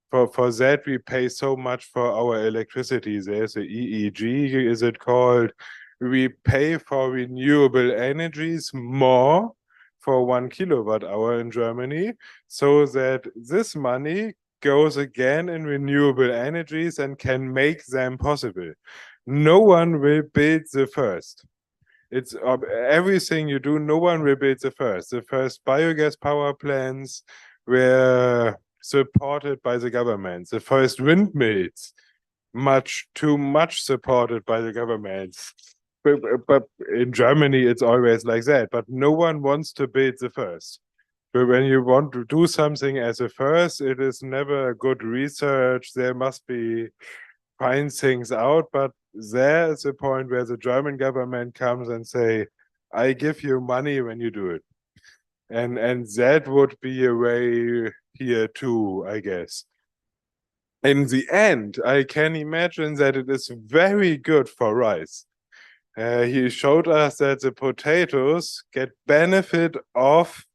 For that, we pay so much for our electricity. There's a EEG, is it called? We pay for renewable energies more for 1 kilowatt hour in Germany, so that this money goes again in renewable energies and can make them possible. No one will build the first. It's everything you do, no one will build the first. The first biogas power plants were supported by the government. The first windmills, too much supported by the government. But in Germany, it's always like that. But no one wants to build the first. But when you want to do something as a first, it is never good research. There must be find things out, but there is a point where the German government comes and say, I give you money when you do it. And that would be a way here too, I guess. In the end, I can imagine that it is very good for rice. He showed us that the potatoes get benefit of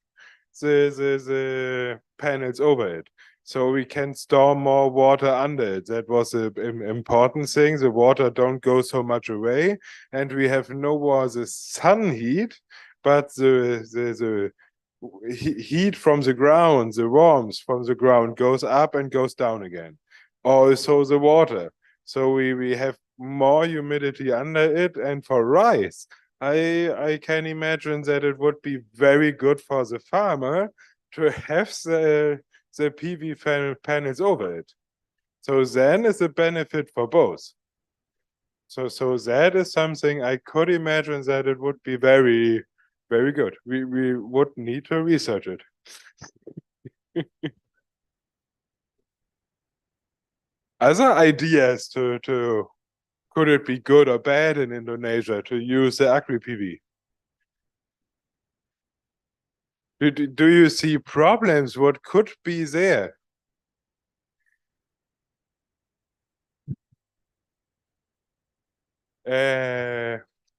the panels over it. So we can store more water under it. That was an important thing. The water don't go so much away, and we have no more the sun heat, but the heat from the ground, the warmth from the ground goes up and goes down again. Also the water. So we have more humidity under it, and for rice, I can imagine that it would be very good for the farmer to have the PV panels over it. So then it's a benefit for both. So that is something I could imagine that it would be very, very good. We would need to research it. Other ideas to could it be good or bad in Indonesia to use the Agri PV? Do you see problems? What could be there?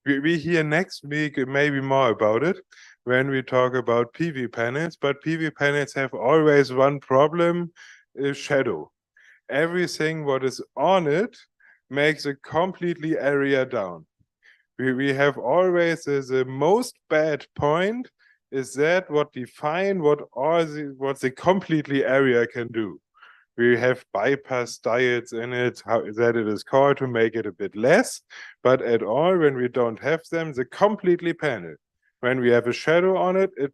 We hear next week maybe more about it when we talk about PV panels, but PV panels have always one problem, is shadow. Everything what is on it makes a completely area down. We have always the most bad point is that what define what the completely area can do. We have bypass diodes in it, that it is called, to make it a bit less, but at all when we don't have them, the completely panel. When we have a shadow on it, it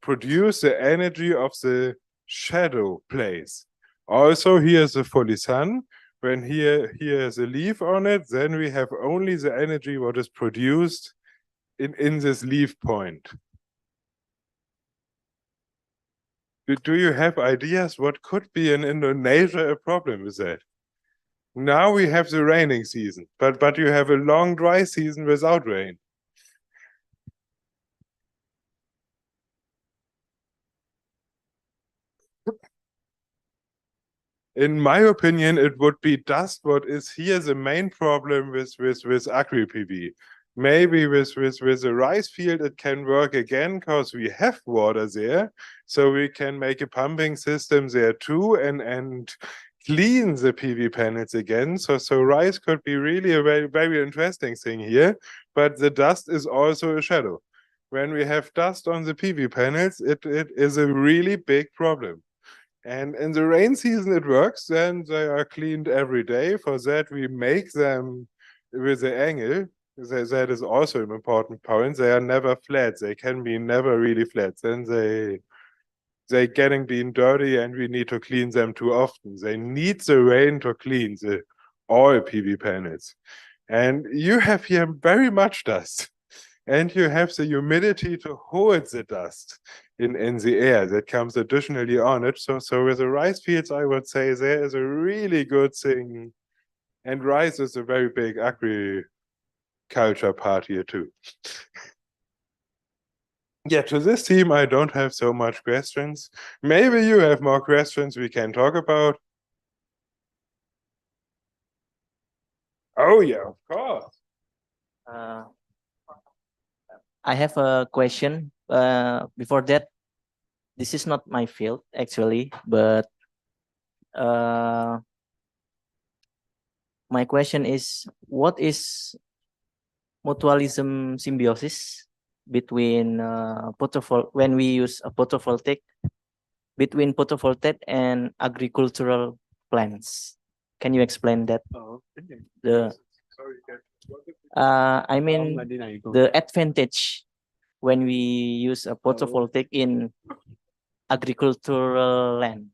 produces the energy of the shadow place. Also, here's the fully sun. When here is a leaf on it, then we have only the energy what is produced in this leaf point. Do you have ideas what could be in Indonesia a problem with that? Now we have the raining season, but you have a long dry season without rain. In my opinion, it would be dust. What is here the main problem with Agri PV? Maybe with the rice field, it can work again because we have water there. So we can make a pumping system there too and clean the PV panels again. So rice could be really a very, very interesting thing here. But the dust is also a shadow. When we have dust on the PV panels, it is a really big problem. And in the rain season, it works. Then they are cleaned every day. For that, we make them with the angle. That is also an important point. They are never flat. They can be never really flat. Then they getting being dirty, and we need to clean them too often. They need the rain to clean all PV panels. And you have here very much dust. And you have the humidity to hold the dust in the air that comes additionally on it. So with the rice fields, I would say there is a really good thing. And rice is a very big agriculture part here too. Yeah, to this theme, I don't have so much questions. Maybe you have more questions we can talk about. Oh yeah, of course. I have a question. Before that, this is not my field actually, but my question is, what is mutualism symbiosis between when we use a photovoltaic, between photovoltaic and agricultural plants? Can you explain that? I mean the advantage when we use a photovoltaic in agricultural land.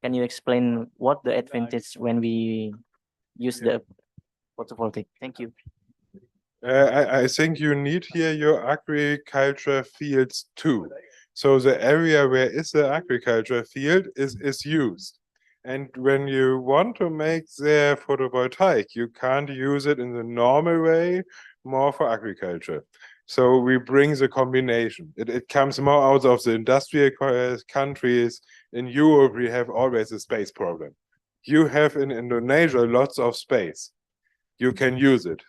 Can you explain what the advantage when we use the photovoltaic? Thank you. I think you need here your agriculture fields too. So the area where is the agriculture field is used. And when you want to make the photovoltaic, you can't use it in the normal way, more for agriculture. So we bring the combination. It comes more out of the industrial countries. In Europe, we have always a space problem. You have in Indonesia lots of space. You can use it.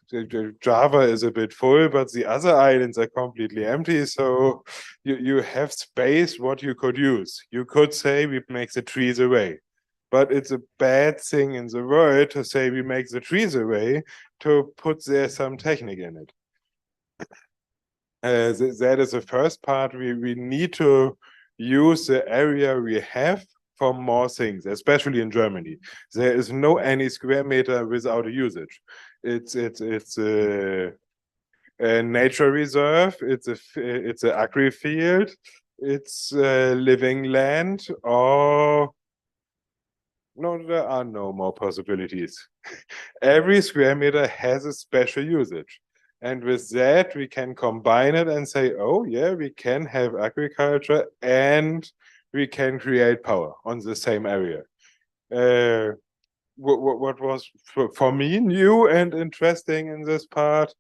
Java is a bit full, but the other islands are completely empty. So you have space what you could use. You could say we make the trees away. But it's a bad thing in the world to say we make the trees away to put there some technique in it. That is the first part. We need to use the area we have for more things, especially in Germany. There is no any square meter without a usage. It's a nature reserve. It's an agri field. It's living land. Or no, there are no more possibilities. Every square meter has a special usage. And with that, we can combine it and say, oh, yeah, we can have agriculture and we can create power on the same area. What was for me new and interesting in this part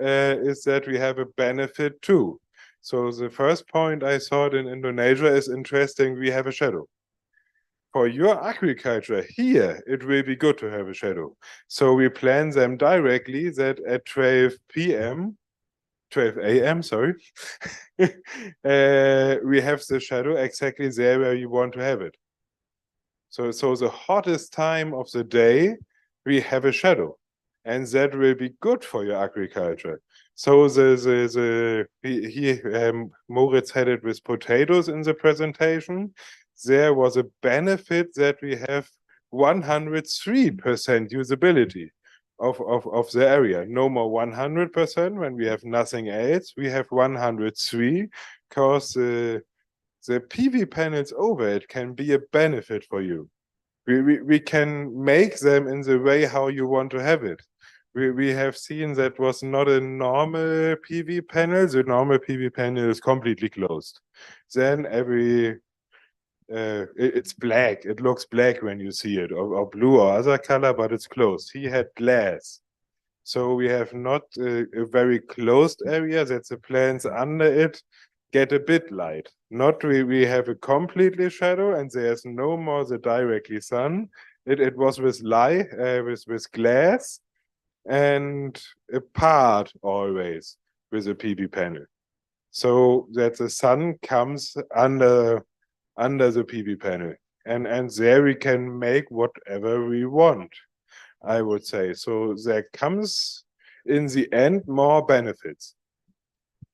is that we have a benefit too. So the first point I thought in Indonesia is interesting, we have a shadow. For your agriculture here, it will be good to have a shadow. So we plan them directly that at 12 a.m., sorry, we have the shadow exactly there where you want to have it. So the hottest time of the day, we have a shadow. And that will be good for your agriculture. So Moritz had it with potatoes in the presentation. There was a benefit that we have 103% usability of the area. No more 100% when we have nothing else. We have 103 because the PV panels over it can be a benefit for you. We can make them in the way how you want to have it. We have seen that was not a normal PV panel. The normal PV panel is completely closed. Then it's black. It looks black when you see it, or blue or other color, but it's closed. He had glass. So we have not a very closed area that the plants under it get a bit light. Not we have a completely shadow and there's no more the directly sun. It was with light, with glass and a part always with a PV panel. So that the sun comes under the PV panel. And there we can make whatever we want, I would say. So there comes in the end more benefits.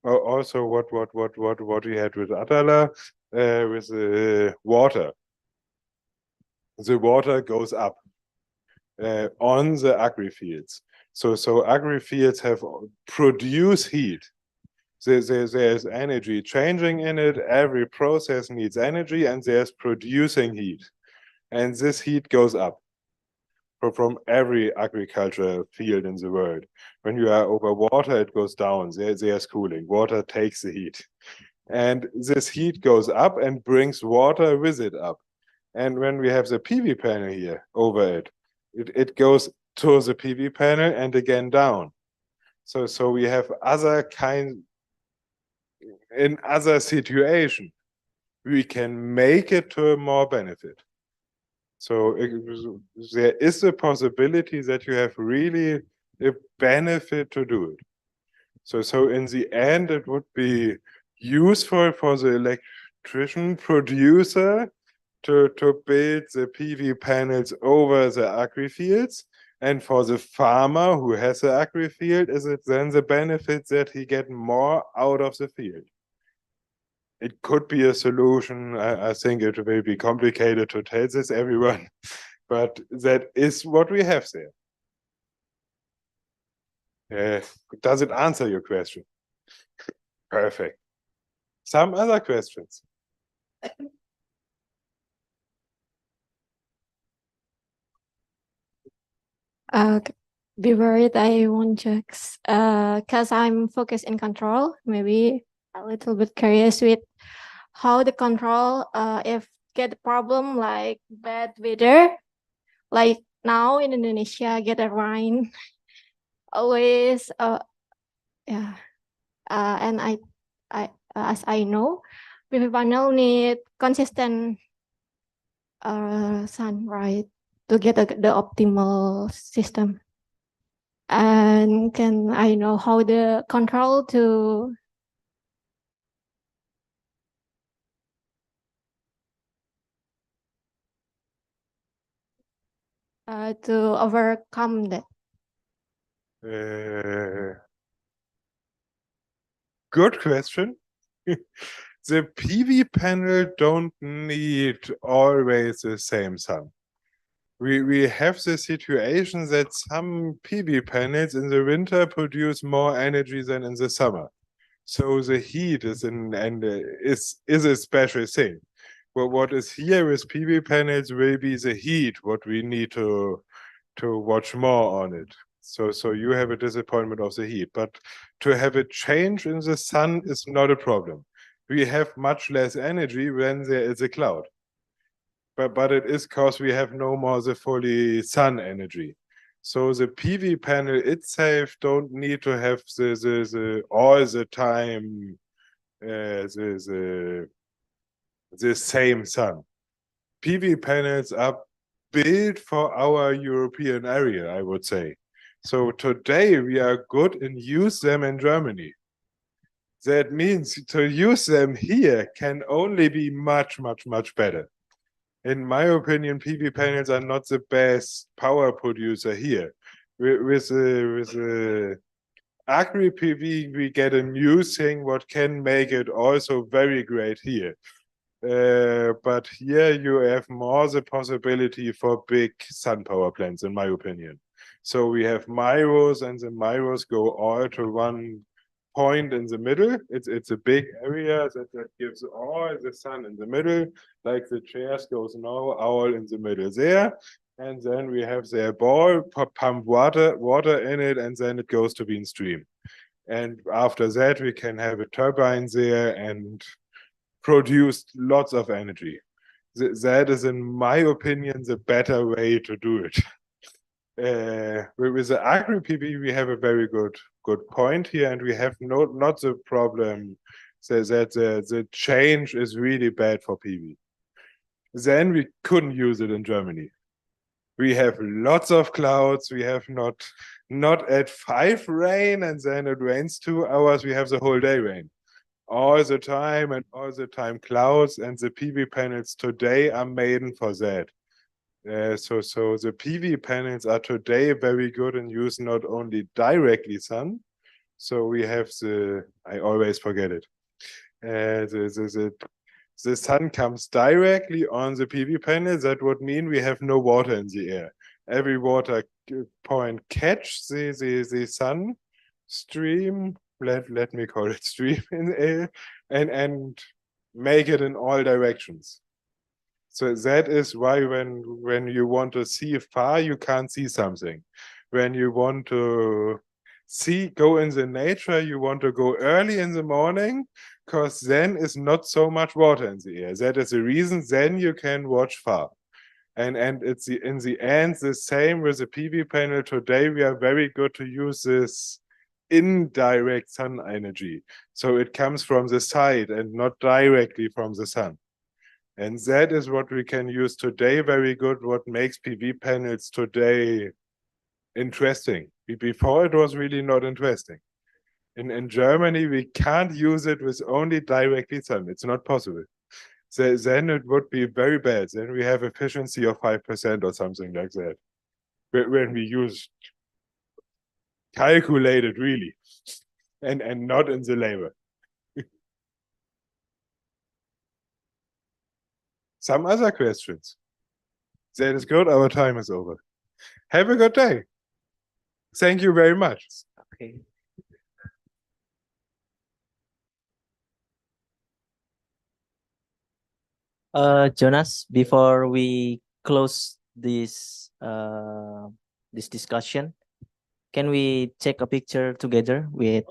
Also what we had with Atala, with the water. The water goes up on the agri fields. So agri fields have produce heat. There's energy changing in it. Every process needs energy and there's producing heat. And this heat goes up from every agriculture field in the world. When you are over water, it goes down. There's cooling. Water takes the heat. And this heat goes up and brings water with it up. And when we have the PV panel here over it goes to the PV panel and again down. So we have other kinds, in other situation, we can make it to a more benefit. So there is a possibility that you have really a benefit to do it. So in the end, it would be useful for the electrician producer to build the PV panels over the agri fields. And for the farmer who has the agri field, is it then the benefit that he get more out of the field? It could be a solution. I think it will be complicated to tell this everyone, but that is what we have there. Does it answer your question? Perfect. Some other questions? Be worried I won't judge, because I'm focused in control, maybe a little bit curious with how the control if get a problem like bad weather, like now in Indonesia get a rain always yeah and I as I know PV panel need consistent sun, right, to get the optimal system. And can I know how the control to overcome that? Good question. The PV panel don't need always the same sun. We have the situation that some PV panels in the winter produce more energy than in the summer. So the heat is is a special thing. But what is here with PV panels will be the heat, what we need to watch more on it. So you have a disappointment of the heat, but to have a change in the sun is not a problem. We have much less energy when there is a cloud. But it is because we have no more the fully sun energy. So the PV panel itself don't need to have the all the time the same sun. PV panels are built for our European area, I would say. So today we are good in use them in Germany. That means to use them here can only be much, much, much better. In my opinion, PV panels are not the best power producer here. With Agri PV, we get a new thing what can make it also very great here. But here you have more the possibility for big sun power plants, in my opinion. So we have Myros, and the Myros go all to one point in the middle. It's a big area that gives all the sun in the middle, like the chairs goes now all in the middle there. And then we have their ball, pump water in it, and then it goes to being stream. And after that, we can have a turbine there and produce lots of energy. That is, in my opinion, the better way to do it. With the Agri PV, we have a very good point here, and we have not the problem that the change is really bad for PV. Then we couldn't use it in Germany. We have lots of clouds. We have not at 5 rain, and then it rains 2 hours. We have the whole day rain. All the time and all the time clouds, and the PV panels today are made for that. So the PV panels are today very good in use not only directly sun. So we have I always forget it. The sun comes directly on the PV panel. That would mean we have no water in the air. Every water point catch the sun stream. Let me call it stream in the air, and make it in all directions. So that is why when you want to see far, you can't see something. When you want to go in the nature, you want to go early in the morning, because then is not so much water in the air. That is the reason then you can watch far. And it's in the end the same with the PV panel. Today we are very good to use this indirect sun energy. So it comes from the side and not directly from the sun. And that is what we can use today very good, what makes PV panels today interesting. Before it was really not interesting. In Germany, we can't use it with only directly sun. It's not possible. So then it would be very bad. Then we have efficiency of 5% or something like that. When we use calculated really, and not in the labor. Some other questions? That is good. Our time is over. Have a good day. Thank you very much. Okay. Jonas, before we close this this discussion, can we take a picture together with?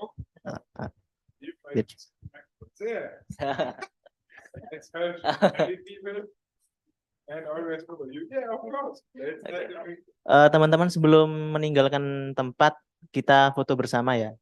It's heard many people and always follow you. Yeah, of course. Teman-teman sebelum meninggalkan tempat kita foto bersama ya.